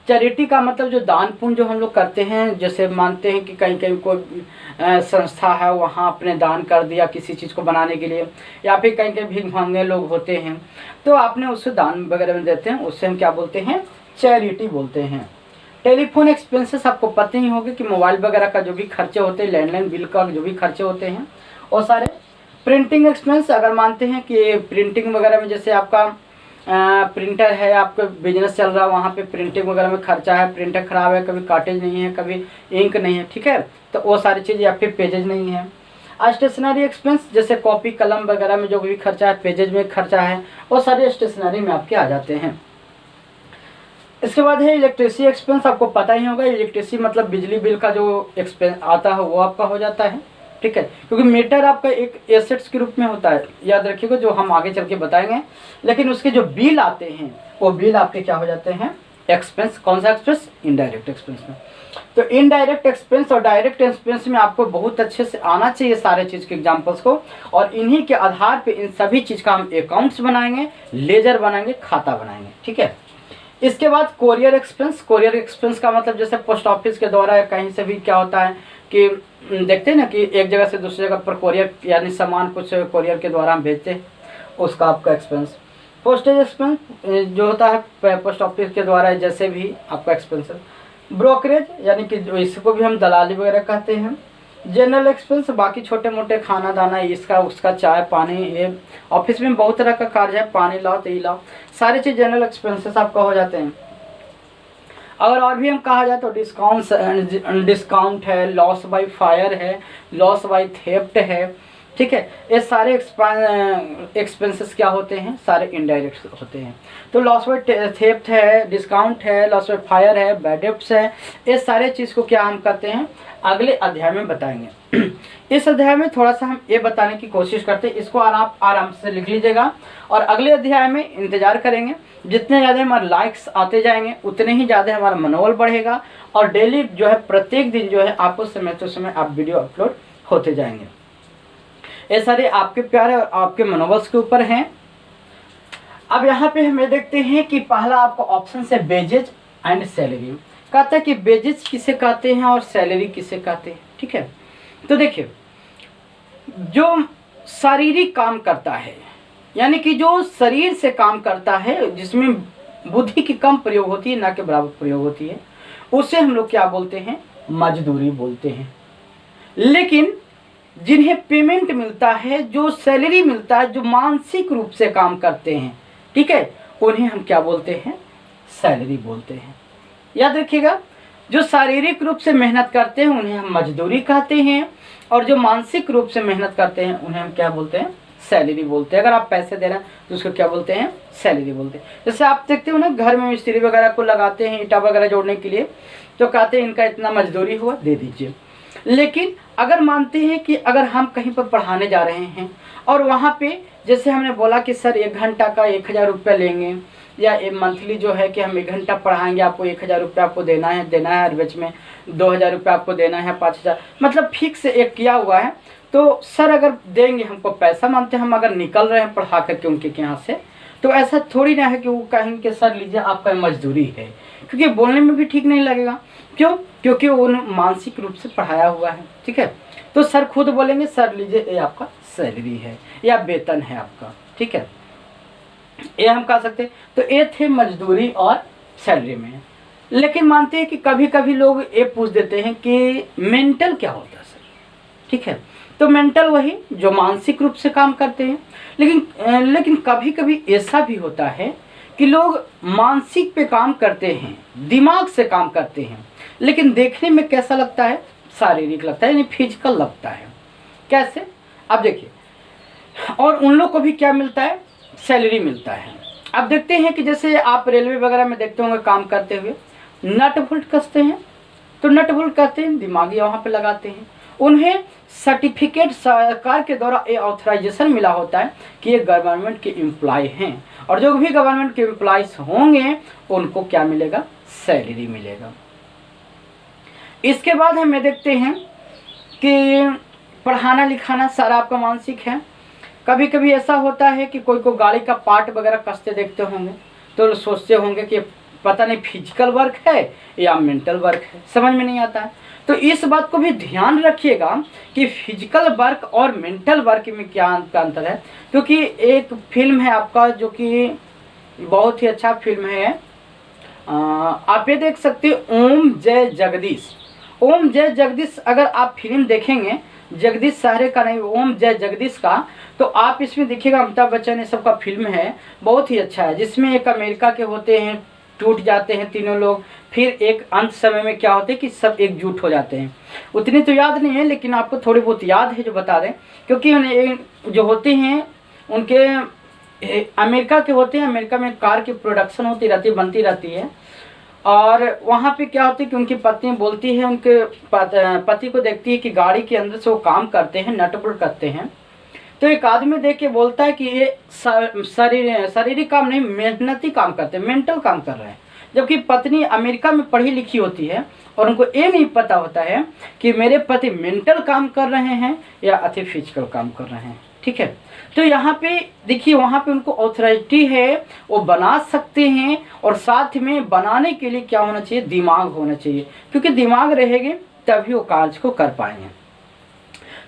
चैरिटी का मतलब जो दान पुण्य जो हम लोग करते हैं, जैसे मानते हैं कि कहीं कहीं कोई संस्था है, वहाँ आपने दान कर दिया किसी चीज़ को बनाने के लिए, या फिर कहीं कहीं भीख मांगने लोग होते हैं तो आपने उससे दान वगैरह में देते हैं, उससे हम क्या बोलते हैं, चैरिटी बोलते हैं। टेलीफोन एक्सपेंसेस आपको पता ही होगा कि मोबाइल वगैरह का जो भी खर्चे होते हैं, लैंडलाइन बिल का जो भी खर्चे होते हैं और सारे। प्रिंटिंग एक्सपेंस, अगर मानते हैं कि प्रिंटिंग वगैरह में जैसे आपका प्रिंटर है, आपका बिजनेस चल रहा है, वहाँ पे प्रिंटिंग वगैरह में खर्चा है, प्रिंटर ख़राब है, कभी कार्टेज नहीं है, कभी इंक नहीं है, ठीक है, तो वो सारी चीज़, या फिर पेजेज नहीं है। स्टेशनरी एक्सपेंस, जैसे कॉपी कलम वगैरह में जो भी खर्चा है, पेजेज में खर्चा है, वो सारे स्टेशनरी में आपके आ जाते हैं। इसके बाद है इलेक्ट्रिसिटी एक्सपेंस, आपको पता ही होगा, इलेक्ट्रिसिटी मतलब बिजली बिल का जो एक्सपेंस आता है वो आपका हो जाता है, ठीक है। क्योंकि मीटर आपका एक एसेट्स के रूप में होता है, याद रखिएगा, जो हम आगे चल के बताएंगे। लेकिन उसके जो बिल आते हैं वो बिल आपके क्या हो जाते हैं, एक्सपेंस। कौन सा एक्सपेंस, इनडायरेक्ट एक्सपेंस में। तो इनडायरेक्ट एक्सपेंस और डायरेक्ट एक्सपेंस में आपको बहुत अच्छे से आना चाहिए सारे चीज़ के एग्जाम्पल्स को, और इन्हीं के आधार पर इन सभी चीज़ का हम अकाउंट्स बनाएंगे, लेजर बनाएंगे, खाता बनाएंगे, ठीक है। इसके बाद कोरियर एक्सपेंस, कोरियर एक्सपेंस का मतलब जैसे पोस्ट ऑफिस के द्वारा कहीं से भी क्या होता है कि देखते हैं ना कि एक जगह से दूसरी जगह पर कोरियर यानी सामान कुछ कोरियर के द्वारा हम भेजते हैं, उसका आपका एक्सपेंस। पोस्टेज एक्सपेंस जो होता है पोस्ट ऑफिस के द्वारा, जैसे भी आपका एक्सपेंस है। ब्रोकरेज यानी कि इसको भी हम दलाली वगैरह कहते हैं। जनरल एक्सपेंस, बाकी छोटे मोटे खाना दाना, इसका उसका, चाय पानी, ये ऑफिस में बहुत तरह का कार्य है, पानी लाओ तो ये लाओ, सारी चीज़ जनरल एक्सपेंसेस आपका हो जाते हैं। अगर और भी हम कहा जाए तो डिस्काउंट है, लॉस बाय फायर है, लॉस बाय थेफ्ट है, ठीक है। ये सारे एक्सपेंसेस क्या होते हैं, सारे इनडायरेक्ट होते हैं। तो लॉस बाय थेफ्ट है, डिस्काउंट है, लॉस बाय फायर है, बैड डेब्ट्स है, ये सारे चीज़ को क्या हम करते हैं, अगले अध्याय में बताएंगे। इस अध्याय में थोड़ा सा हम ये बताने की कोशिश करते हैं, इसको आप आराम से लिख लीजिएगा, और अगले अध्याय में इंतजार करेंगे। जितने ज़्यादा हमारे लाइक्स आते जाएंगे उतने ही ज़्यादा हमारा मनोबल बढ़ेगा, और डेली जो है प्रत्येक दिन जो है आपको समय तो समय आप वीडियो अपलोड होते जाएंगे। ये सारे आपके प्यार और आपके मनोबल के ऊपर हैं। अब यहाँ पे हमें देखते हैं कि पहला आपका ऑप्शन है वेजेज एंड सैलरी। कहता है कि वेजेज किसे कहते हैं और सैलरी किसे कहते हैं, ठीक है। तो देखिए, जो शारीरिक काम करता है यानी कि जो शरीर से काम करता है, जिसमें बुद्धि की कम प्रयोग होती है, ना के बराबर प्रयोग होती है, उसे हम लोग क्या बोलते हैं, मजदूरी बोलते हैं। लेकिन जिन्हें पेमेंट मिलता है, जो सैलरी मिलता है, जो मानसिक रूप से काम करते हैं, ठीक है, उन्हें हम क्या बोलते हैं, सैलरी बोलते हैं। याद रखिएगा, जो शारीरिक रूप से मेहनत करते हैं उन्हें हम मजदूरी कहते हैं, और जो मानसिक रूप से मेहनत करते हैं उन्हें हम क्या बोलते हैं, सैलरी बोलते हैं। अगर आप पैसे दे रहे हैं तो उसको क्या बोलते हैं, सैलरी बोलते हैं। जैसे आप देखते हो ना, घर में मिस्त्री वगैरह को लगाते हैं ईंटा वगैरह जोड़ने के लिए, तो कहते हैं इनका इतना मजदूरी हुआ, दे दीजिए। लेकिन अगर मानते हैं कि अगर हम कहीं पर पढ़ाने जा रहे हैं और वहाँ पे जैसे हमने बोला कि सर 1 घंटा का 1000 रुपया लेंगे, या मंथली जो है कि हम 1 घंटा पढ़ाएंगे, आपको 1000 रुपया आपको देना है, हर बैच में 2000 रुपया आपको देना है, 5000, मतलब फिक्स एक किया हुआ है। तो सर अगर देंगे, हमको पैसा मानते हैं, हम अगर निकल रहे हैं पढ़ा करके उनके यहाँ से, तो ऐसा थोड़ी ना है कि वो कहेंगे कि सर लीजिए आपका मजदूरी है, क्योंकि बोलने में भी ठीक नहीं लगेगा। क्यों? क्योंकि वो मानसिक रूप से पढ़ाया हुआ है। ठीक है, तो सर खुद बोलेंगे सर लीजिए ये आपका सैलरी है या वेतन है आपका। ठीक है, ये हम कह सकते हैं। तो ये थे मजदूरी और सैलरी में। लेकिन मानते हैं कि कभी कभी लोग ये पूछ देते हैं कि मेंटल क्या होता है सर। ठीक है, तो मेंटल वही जो मानसिक रूप से काम करते हैं। लेकिन कभी कभी ऐसा भी होता है कि लोग मानसिक पे काम करते हैं, दिमाग से काम करते हैं, लेकिन देखने में कैसा लगता है? शारीरिक लगता है, यानी फिजिकल लगता है। कैसे? अब देखिए, और उन लोग को भी क्या मिलता है? सैलरी मिलता है। अब देखते हैं कि जैसे आप रेलवे वगैरह में देखते होंगे काम करते हुए, नट बोल्ट कसते हैं, तो नट बोल्ट कहते हैं दिमागी वहाँ पे लगाते हैं। उन्हें सर्टिफिकेट सरकार के द्वारा ये ऑथराइजेशन मिला होता है कि ये गवर्नमेंट के एम्प्लॉय हैं, और जो भी गवर्नमेंट के एम्प्लॉयज होंगे उनको क्या मिलेगा? सैलरी मिलेगा। इसके बाद हमें देखते हैं कि पढ़ाना लिखाना सारा आपका मानसिक है। कभी कभी ऐसा होता है कि कोई को गाड़ी का पार्ट वगैरह कसते देखते होंगे तो सोचते होंगे कि पता नहीं फिजिकल वर्क है या मेंटल वर्क है, समझ में नहीं आता है। तो इस बात को भी ध्यान रखिएगा कि फिजिकल वर्क और मेंटल वर्क में क्या अंतर है। क्योंकि एक फिल्म है आपका जो कि बहुत ही अच्छा फिल्म है, आप ये देख सकते हैं, ओम जय जगदीश। ओम जय जगदीश अगर आप फिल्म देखेंगे, जगदीश साहरे का नहीं, ओम जय जगदीश का, तो आप इसमें देखिएगा अमिताभ बच्चन ये सब का फिल्म है, बहुत ही अच्छा है। जिसमें एक अमेरिका के होते हैं, टूट जाते हैं तीनों लोग, फिर एक अंत समय में क्या होते हैं कि सब एकजुट हो जाते हैं। उतनी तो याद नहीं है, लेकिन आपको थोड़ी बहुत याद है जो बता दें, क्योंकि उन्हें जो होते हैं उनके अमेरिका के होते हैं, अमेरिका में कार की प्रोडक्शन होती रहती है, बनती रहती है, और वहाँ पे क्या होती है कि उनकी पत्नी बोलती है, उनके पति को देखती है कि गाड़ी के अंदर से वो काम करते हैं, नट बोल्ट करते हैं। तो एक आदमी देख के बोलता है कि ये शारीरिक काम नहीं, मेहनती काम करते हैं, मेंटल काम कर रहे हैं। जबकि पत्नी अमेरिका में पढ़ी लिखी होती है और उनको ये नहीं पता होता है कि मेरे पति मेंटल काम कर रहे हैं या अति फिजिकल काम कर रहे हैं। ठीक है, तो यहाँ पे देखिए, वहाँ पे उनको ऑथोरिटी है, वो बना सकते हैं, और साथ में बनाने के लिए क्या होना चाहिए? दिमाग होना चाहिए, क्योंकि दिमाग रहेंगे तभी वो कार्य को कर पाएंगे।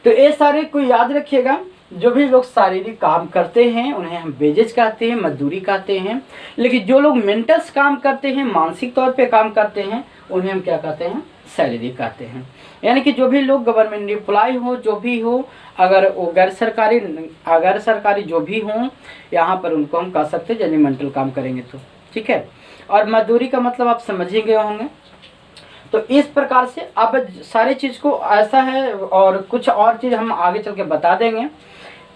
तो ये सारे को याद रखिएगा। जो भी लोग शारीरिक काम करते हैं उन्हें हम वेजेज कहते हैं, मजदूरी कहते हैं। लेकिन जो लोग मेंटल्स काम करते हैं, मानसिक तौर पे काम करते हैं, उन्हें हम क्या कहते हैं? सैलरी कहते हैं। यानी कि जो भी लोग गवर्नमेंट एम्प्लॉय हो, जो भी हो, अगर वो गैर सरकारी जो भी हों, यहाँ पर उनको हम कह सकते हैं यदि मेंटल काम करेंगे तो। ठीक है, और मजदूरी का मतलब आप समझ ही गए होंगे। तो इस प्रकार से अब सारी चीज़ को ऐसा है, और कुछ और चीज़ हम आगे चल के बता देंगे।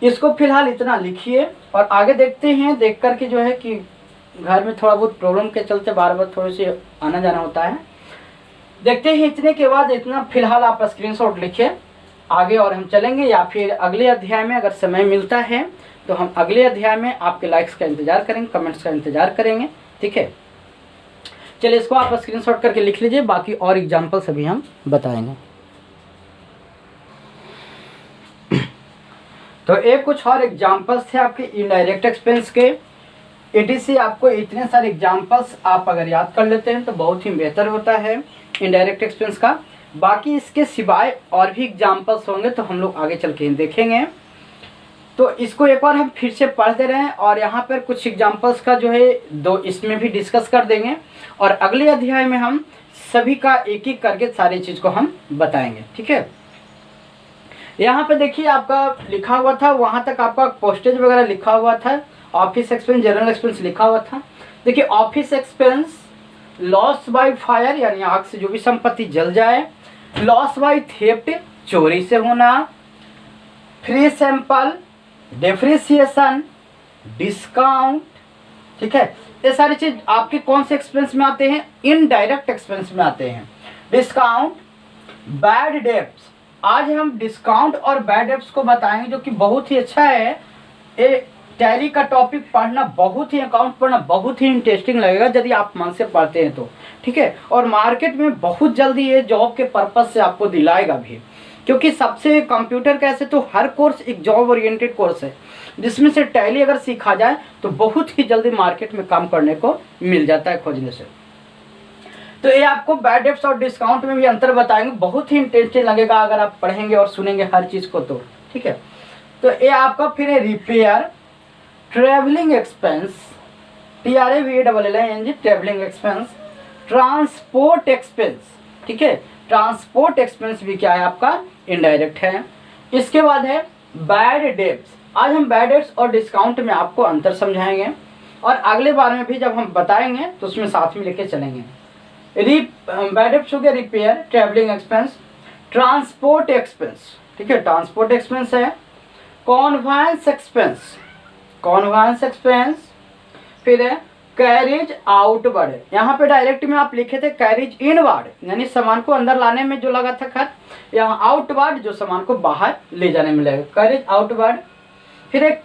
इसको फिलहाल इतना लिखिए और आगे देखते हैं। देख कर के जो है कि घर में थोड़ा बहुत प्रॉब्लम के चलते बार बार थोड़ी सी आना जाना होता है। देखते हैं इतने के बाद, इतना फिलहाल आप स्क्रीनशॉट लिखिए आगे, और हम चलेंगे, या फिर अगले अध्याय में अगर समय मिलता है तो हम अगले अध्याय में आपके लाइक्स का इंतज़ार करेंगे, कमेंट्स का इंतज़ार करेंगे। ठीक है, चलिए इसको आप स्क्रीनशॉट करके लिख लीजिए, बाकी और एग्जाम्पल्स अभी हम बताएंगे। तो एक कुछ और एग्जाम्पल्स थे आपके इनडायरेक्ट एक्सपेंस के। ETC आपको इतने सारे एग्जाम्पल्स आप अगर याद कर लेते हैं तो बहुत ही बेहतर होता है इनडायरेक्ट एक्सपेंस का। बाकी इसके सिवाय और भी एग्जाम्पल्स होंगे तो हम लोग आगे चल के देखेंगे। तो इसको एक बार हम फिर से पढ़ दे रहे हैं, और यहाँ पर कुछ एग्जाम्पल्स का जो है दो इसमें भी डिस्कस कर देंगे, और अगले अध्याय में हम सभी का एक एक करके सारी चीज़ को हम बताएंगे। ठीक है, यहाँ पे देखिए आपका लिखा हुआ था, वहाँ तक आपका पोस्टेज वगैरह लिखा हुआ था, ऑफिस एक्सपेंस, जनरल एक्सपेंस लिखा हुआ था। देखिए office expense, loss by fire यानी आग से जो भी संपत्ति जल जाए, लॉस बाय थेफ्ट चोरी से होना, फ्री सैंपल, डेप्रिसिएशन, डिस्काउंट। ठीक है, ये सारी चीज आपके कौन से एक्सपेंस में आते हैं? इनडायरेक्ट एक्सपेंस में आते हैं। डिस्काउंट, बैड डेब्ट्स, आज हम डिस्काउंट और बैड डेब्ट्स को बताएंगे, जो कि बहुत ही अच्छा है। ये टैली का टॉपिक पढ़ना बहुत ही, अकाउंट पढ़ना बहुत ही इंटरेस्टिंग लगेगा यदि आप मन से पढ़ते हैं तो। ठीक है, और मार्केट में बहुत जल्दी ये जॉब के पर्पज से आपको दिलाएगा भी, क्योंकि सबसे कंप्यूटर कैसे तो हर कोर्स एक जॉब ओरिएंटेड कोर्स है, जिसमें से टैली अगर सीखा जाए तो बहुत ही जल्दी मार्केट में काम करने को मिल जाता है खोजने से। तो ये आपको बैड डेब्ट्स और डिस्काउंट में भी अंतर बताएंगे, बहुत ही इंटरेस्टिंग लगेगा अगर आप पढ़ेंगे और सुनेंगे हर चीज़ को तो, ठीक है। तो ये आपका फिर है repair, travelling expense, TRAVELLING travelling expense, transport expense, ठीक है। ट्रांसपोर्ट एक्सपेंस भी क्या है आपका इनडायरेक्ट है। इसके बाद है बैड डेब्ट्स। आज हम बैड डेब्ट्स और डिस्काउंट में आपको अंतर समझाएंगे और अगले बार में भी जब हम बताएंगे तो उसमें साथ में लेके चलेंगे। बैड डेब्ट्स हो गया repair, travelling expense, transport expense, ठीक है। ट्रांसपोर्ट एक्सपेंस है कॉन्वेंस एक्सपेंस, कॉन्वेंस एक्सपेंस, फिर है कैरेज आउटवर्ड। यहाँ पे डायरेक्ट में आप लिखे थे कैरेज इनवर्ड, यानी सामान को अंदर लाने में जो लगा था खर्च, यहाँ आउटवर्ड जो सामान को बाहर ले जाने में लगेगा, कैरेज आउटवर्ड। फिर एक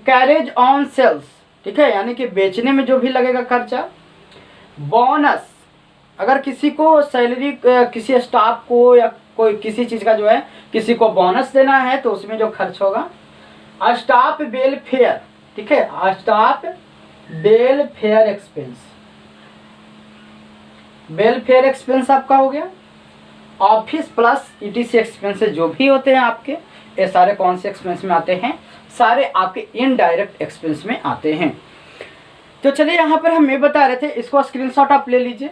कैरेज ऑन सेल्स, ठीक है, यानी कि बेचने में जो भी लगेगा खर्चा। बोनस, अगर किसी को सैलरी, किसी स्टाफ को या कोई किसी चीज़ का जो है किसी को बोनस देना है तो उसमें जो खर्च होगा। स्टाफ वेलफेयर, ठीक है, staff welfare expense, welfare expense आपका हो गया। ऑफिस प्लस ETC एक्सपेंसेस जो भी होते हैं आपके, ये सारे कौन से एक्सपेंस में आते हैं, सारे आपके इनडायरेक्ट एक्सपेंस में आते हैं। तो चलिए यहाँ पर हम ये बता रहे थे, इसको स्क्रीनशॉट आप ले लीजिए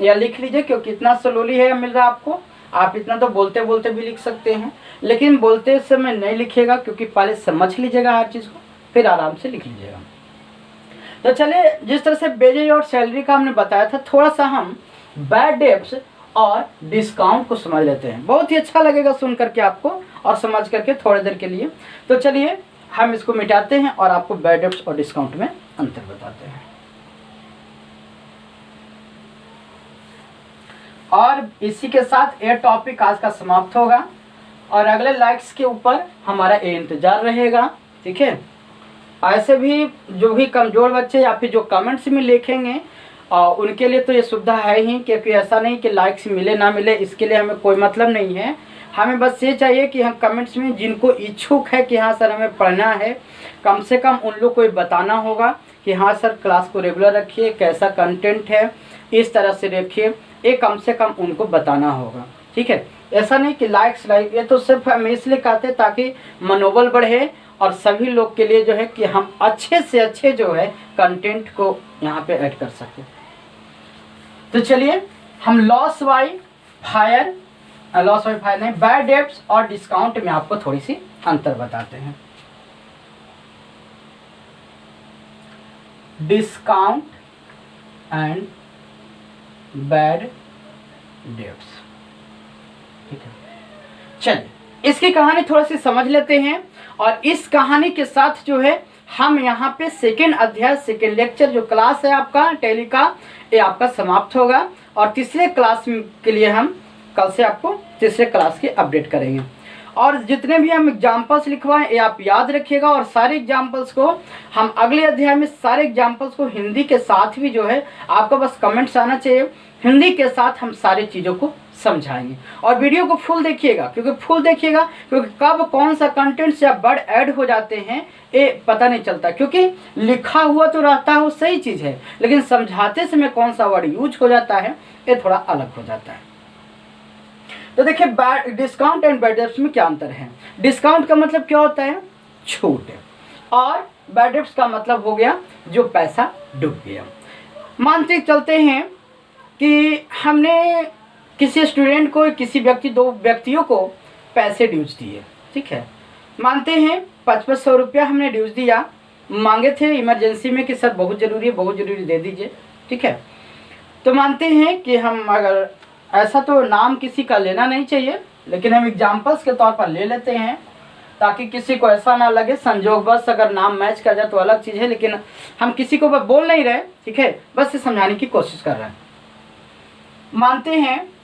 या लिख लीजिए, क्योंकि इतना स्लोली है मिल रहा है आपको। आप इतना तो बोलते बोलते भी लिख सकते हैं, लेकिन बोलते समय नहीं लिखिएगा, क्योंकि पहले समझ लीजिएगा हर चीज़ को, फिर आराम से लिख लीजिएगा। तो चलिए, जिस तरह से वेजेज और सैलरी का हमने बताया था, थोड़ा सा हम बैड डेब्ट्स और डिस्काउंट को समझ लेते हैं। बहुत ही अच्छा लगेगा सुन करके आपको और समझ करके थोड़ी देर के लिए। तो चलिए हम इसको मिटाते हैं और आपको बैड डेब्ट्स और डिस्काउंट में अंतर बताते हैं। और इसी के साथ ये टॉपिक आज का समाप्त होगा और अगले लाइक्स के ऊपर हमारा ये इंतजार रहेगा, ठीक है। ऐसे भी जो भी कमज़ोर बच्चे या फिर जो कमेंट्स में लिखेंगे उनके लिए तो ये सुविधा है ही, क्योंकि ऐसा नहीं कि लाइक्स मिले ना मिले, इसके लिए हमें कोई मतलब नहीं है। हमें बस ये चाहिए कि हम कमेंट्स में जिनको इच्छुक है कि हाँ सर हमें पढ़ना है, कम से कम उन लोग को ये बताना होगा कि हाँ सर क्लास को रेगुलर रखिए, कैसा कंटेंट है इस तरह से रखिए, ये कम से कम उनको बताना होगा, ठीक है। ऐसा नहीं कि लाइक्स ये तो सिर्फ हम इसलिए कहते हैं ताकि मनोबल बढ़े और सभी लोग के लिए जो है कि हम अच्छे से अच्छे जो है कंटेंट को यहाँ पे ऐड कर सकें। तो चलिए हम लॉस बाय फायर नहीं, बैड डेब्ट्स और डिस्काउंट में आपको थोड़ी सी अंतर बताते हैं। डिस्काउंट एंड बैड डेब्ट्स, ठीक है। चलिए इसकी कहानी थोड़ी सी समझ लेते हैं और इस कहानी के साथ जो है हम यहाँ पे सेकेंड अध्याय, सेकेंड लेक्चर जो क्लास है आपका टैली का, ये आपका समाप्त होगा और तीसरे क्लास के लिए हम कल से आपको तीसरे क्लास की अपडेट करेंगे। और जितने भी हम एग्जाम्पल्स लिखवाएं ये आप याद रखिएगा और सारे एग्जाम्पल्स को हम अगले अध्याय में सारे एग्जाम्पल्स को हिंदी के साथ भी जो है आपका बस कमेंट्स आना चाहिए, हिंदी के साथ हम सारी चीज़ों को समझाएंगे। और वीडियो को फुल देखिएगा, क्योंकि कब कौन सा कंटेंट या वर्ड ऐड हो जाते हैं ये पता नहीं चलता, क्योंकि लिखा हुआ तो रहता है वो सही चीज़ है, लेकिन समझाते समय कौन सा वर्ड यूज हो जाता है ये थोड़ा अलग हो जाता है। तो देखिए डिस्काउंट एंड बैड डेब्ट्स में क्या अंतर है। डिस्काउंट का मतलब क्या होता है, छूट, और बैड डेब्ट्स का मतलब हो गया जो पैसा डूब गया। मानते चलते हैं कि हमने किसी स्टूडेंट को, किसी व्यक्ति, दो व्यक्तियों को पैसे ड्यूज दिए, ठीक है। मानते हैं 500 रुपया हमने ड्यूज दिया, मांगे थे इमरजेंसी में कि सर बहुत ज़रूरी दे दीजिए, ठीक है। तो मानते हैं कि हम, अगर ऐसा तो नाम किसी का लेना नहीं चाहिए, लेकिन हम एग्जाम्पल्स के तौर पर ले लेते हैं ताकि किसी को ऐसा ना लगे, संजोगवश अगर नाम मैच कर जाए तो अलग चीज़ है, लेकिन हम किसी को बोल नहीं रहे, ठीक है, बस ये समझाने की कोशिश कर रहे हैं। मानते हैं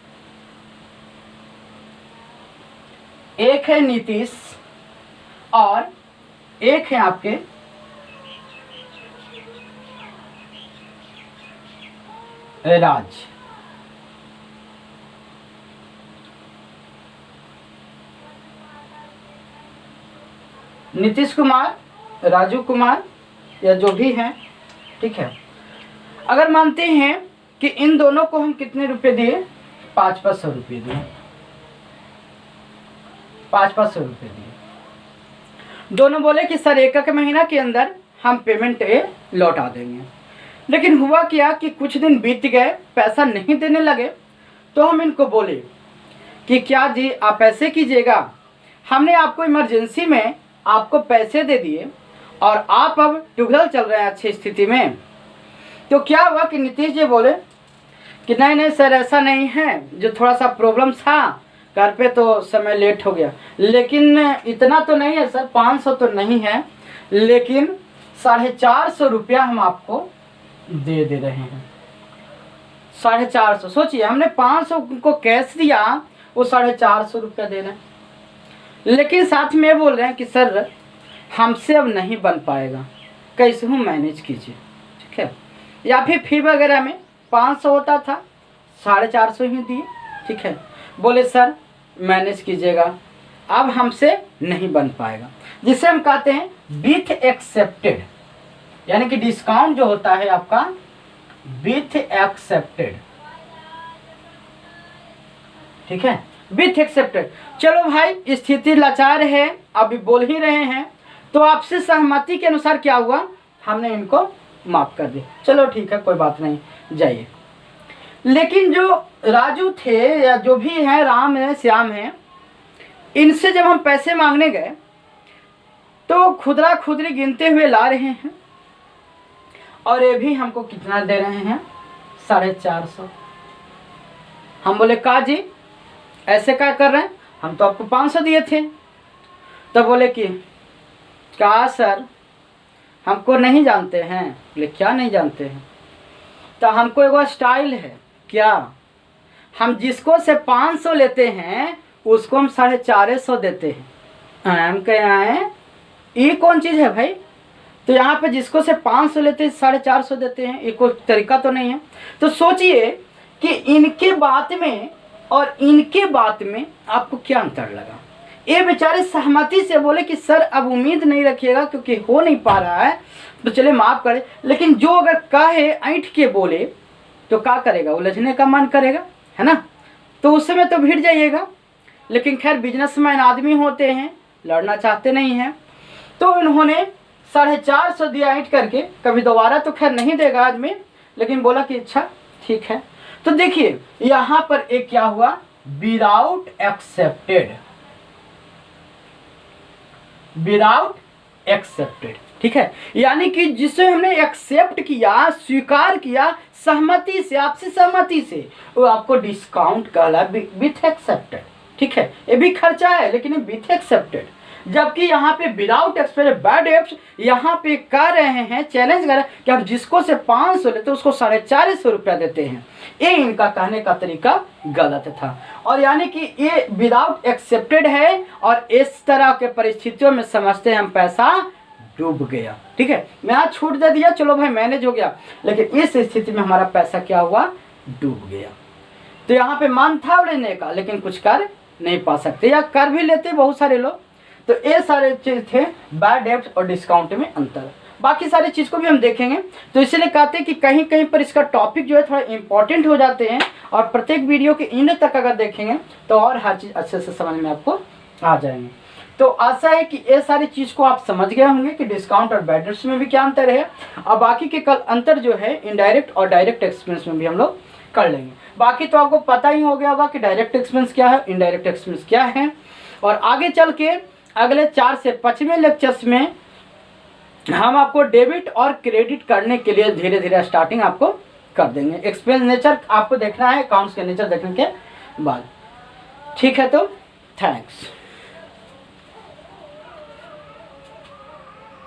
एक है नीतीश और एक है आपके राज, नीतीश कुमार, राजू कुमार या जो भी हैं, ठीक है। अगर मानते हैं कि इन दोनों को हम कितने रुपए दिए, 500 रुपये दिए, 500 रुपये दिए। दोनों बोले कि सर एक महीना के अंदर हम पेमेंट लौटा देंगे। लेकिन हुआ क्या कि कुछ दिन बीत गए, पैसा नहीं देने लगे। तो हम इनको बोले कि क्या जी आप ऐसे कीजिएगा, हमने आपको इमरजेंसी में आपको पैसे दे दिए और आप अब टुगल चल रहे हैं अच्छी स्थिति में। तो क्या हुआ कि नीतीश जी बोले कि नहीं नहीं सर ऐसा नहीं है, जो थोड़ा सा प्रॉब्लम था घर पे तो समय लेट हो गया, लेकिन इतना तो नहीं है सर, 500 तो नहीं है, लेकिन 450 रुपया हम आपको दे रहे हैं। 450, सोचिए हमने 500 को कैश दिया, वो 450 रुपया दे रहे हैं। लेकिन साथ में बोल रहे हैं कि सर हमसे अब नहीं बन पाएगा, कैसे हूँ मैनेज कीजिए, ठीक है। या फिर फी वगैरह में 500 होता था, 450 ही दिए, ठीक है। बोले सर मैनेज कीजिएगा, अब हमसे नहीं बन पाएगा, जिसे हम कहते हैं विथ एक्सेप्टेड, यानी कि डिस्काउंट जो होता है आपका विथ एक्सेप्टेड, ठीक है, विथ एक्सेप्टेड। चलो भाई स्थिति लाचार है, अभी बोल ही रहे हैं, तो आपसे सहमति के अनुसार क्या हुआ, हमने इनको माफ कर दिया। चलो ठीक है कोई बात नहीं, जाइए। लेकिन जो राजू थे या जो भी हैं, राम है श्याम है, इनसे जब हम पैसे मांगने गए तो खुदरा खुदरी गिनते हुए ला रहे हैं, और ये भी हमको कितना दे रहे हैं, 450। हम बोले का जी ऐसे क्या कर रहे हैं, हम तो आपको 500 दिए थे। तो बोले कि क्या सर हमको नहीं जानते हैं। बोले क्या नहीं जानते हैं, तो हमको एक स्टाइल है क्या, हम जिसको से 500 लेते हैं उसको हम 450 देते हैं। हम कह आए ये कौन चीज़ है भाई, तो यहाँ पे जिसको से 500 लेते हैं 450 देते हैं, ये कोई तरीका तो नहीं है। तो सोचिए कि इनके बात में और इनके बात में आपको क्या अंतर लगा। ये बेचारे सहमति से बोले कि सर अब उम्मीद नहीं रखिएगा क्योंकि हो नहीं पा रहा है, तो चले माफ़ करें। लेकिन जो अगर कहे ऐंठ के बोले तो क्या करेगा, उलझने का मन करेगा, है ना, तो उस समय तो भिड़ जाइएगा। लेकिन खैर बिजनेसमैन आदमी होते हैं, लड़ना चाहते नहीं हैं, तो इन्होंने 450 दिया ऐंठ करके। कभी दोबारा तो खैर नहीं देगा आदमी, लेकिन बोला कि अच्छा ठीक है। तो देखिए यहाँ पर एक क्या हुआ, विदाउट एक्सेप्टेड, विदाउट एक्सेप्टेड, ठीक है। यानी कि जिसे हमने एक्सेप्ट किया, स्वीकार किया सहमति से, आपसे सहमति से, वो आपको डिस्काउंट कहला विथ एक्सेप्टेड, ठीक है। ये भी खर्चा है लेकिन विथ एक्सेप्टेड। जबकि यहाँ पे विदाउट एक्सपेक्टेड बैड एप्स यहाँ पे कह रहे हैं, चैलेंज कर रहे हैं कि हम जिसको से 500 लेते हैं उसको 450 रुपया देते हैं। ये इनका कहने का तरीका गलत था, और यानी कि ये विदाउट एक्सेप्टेड है, और इस तरह के परिस्थितियों में समझते हैं हम पैसा डूब गया, ठीक है। मैं आज छूट दे दिया, चलो भाई मैनेज हो गया, लेकिन इस स्थिति में हमारा पैसा क्या हुआ, डूब गया। तो यहाँ पे मन था लेने का, लेकिन कुछ कर नहीं पा सकते, या कर भी लेते बहुत सारे लोग। तो ये सारे चीज़ थे बैड डेब्ट और डिस्काउंट में अंतर। बाकी सारी चीज़ को भी हम देखेंगे, तो इसलिए कहते हैं कि कहीं कहीं पर इसका टॉपिक जो है थोड़ा इंपॉर्टेंट हो जाते हैं, और प्रत्येक वीडियो के एंड तक अगर देखेंगे तो और हर चीज़ अच्छे से समझ में आपको आ जाएंगे। तो आशा है कि ये सारी चीज़ को आप समझ गए होंगे कि डिस्काउंट और बैड डेब्ट में भी क्या अंतर है, और बाकी के कल अंतर जो है इनडायरेक्ट और डायरेक्ट एक्सपेंस में भी हम लोग कर लेंगे। बाकी तो आपको पता ही हो गया होगा कि डायरेक्ट एक्सपेंस क्या है, इनडायरेक्ट एक्सपेंस क्या है, और आगे चल के अगले 4 से 5वें लेक्चर्स में हम आपको डेबिट और क्रेडिट करने के लिए धीरे धीरे स्टार्टिंग आपको कर देंगे। एक्सपेंस नेचर आपको देखना है, अकाउंट्स के नेचर देखने के बाद, ठीक है। तो थैंक्स।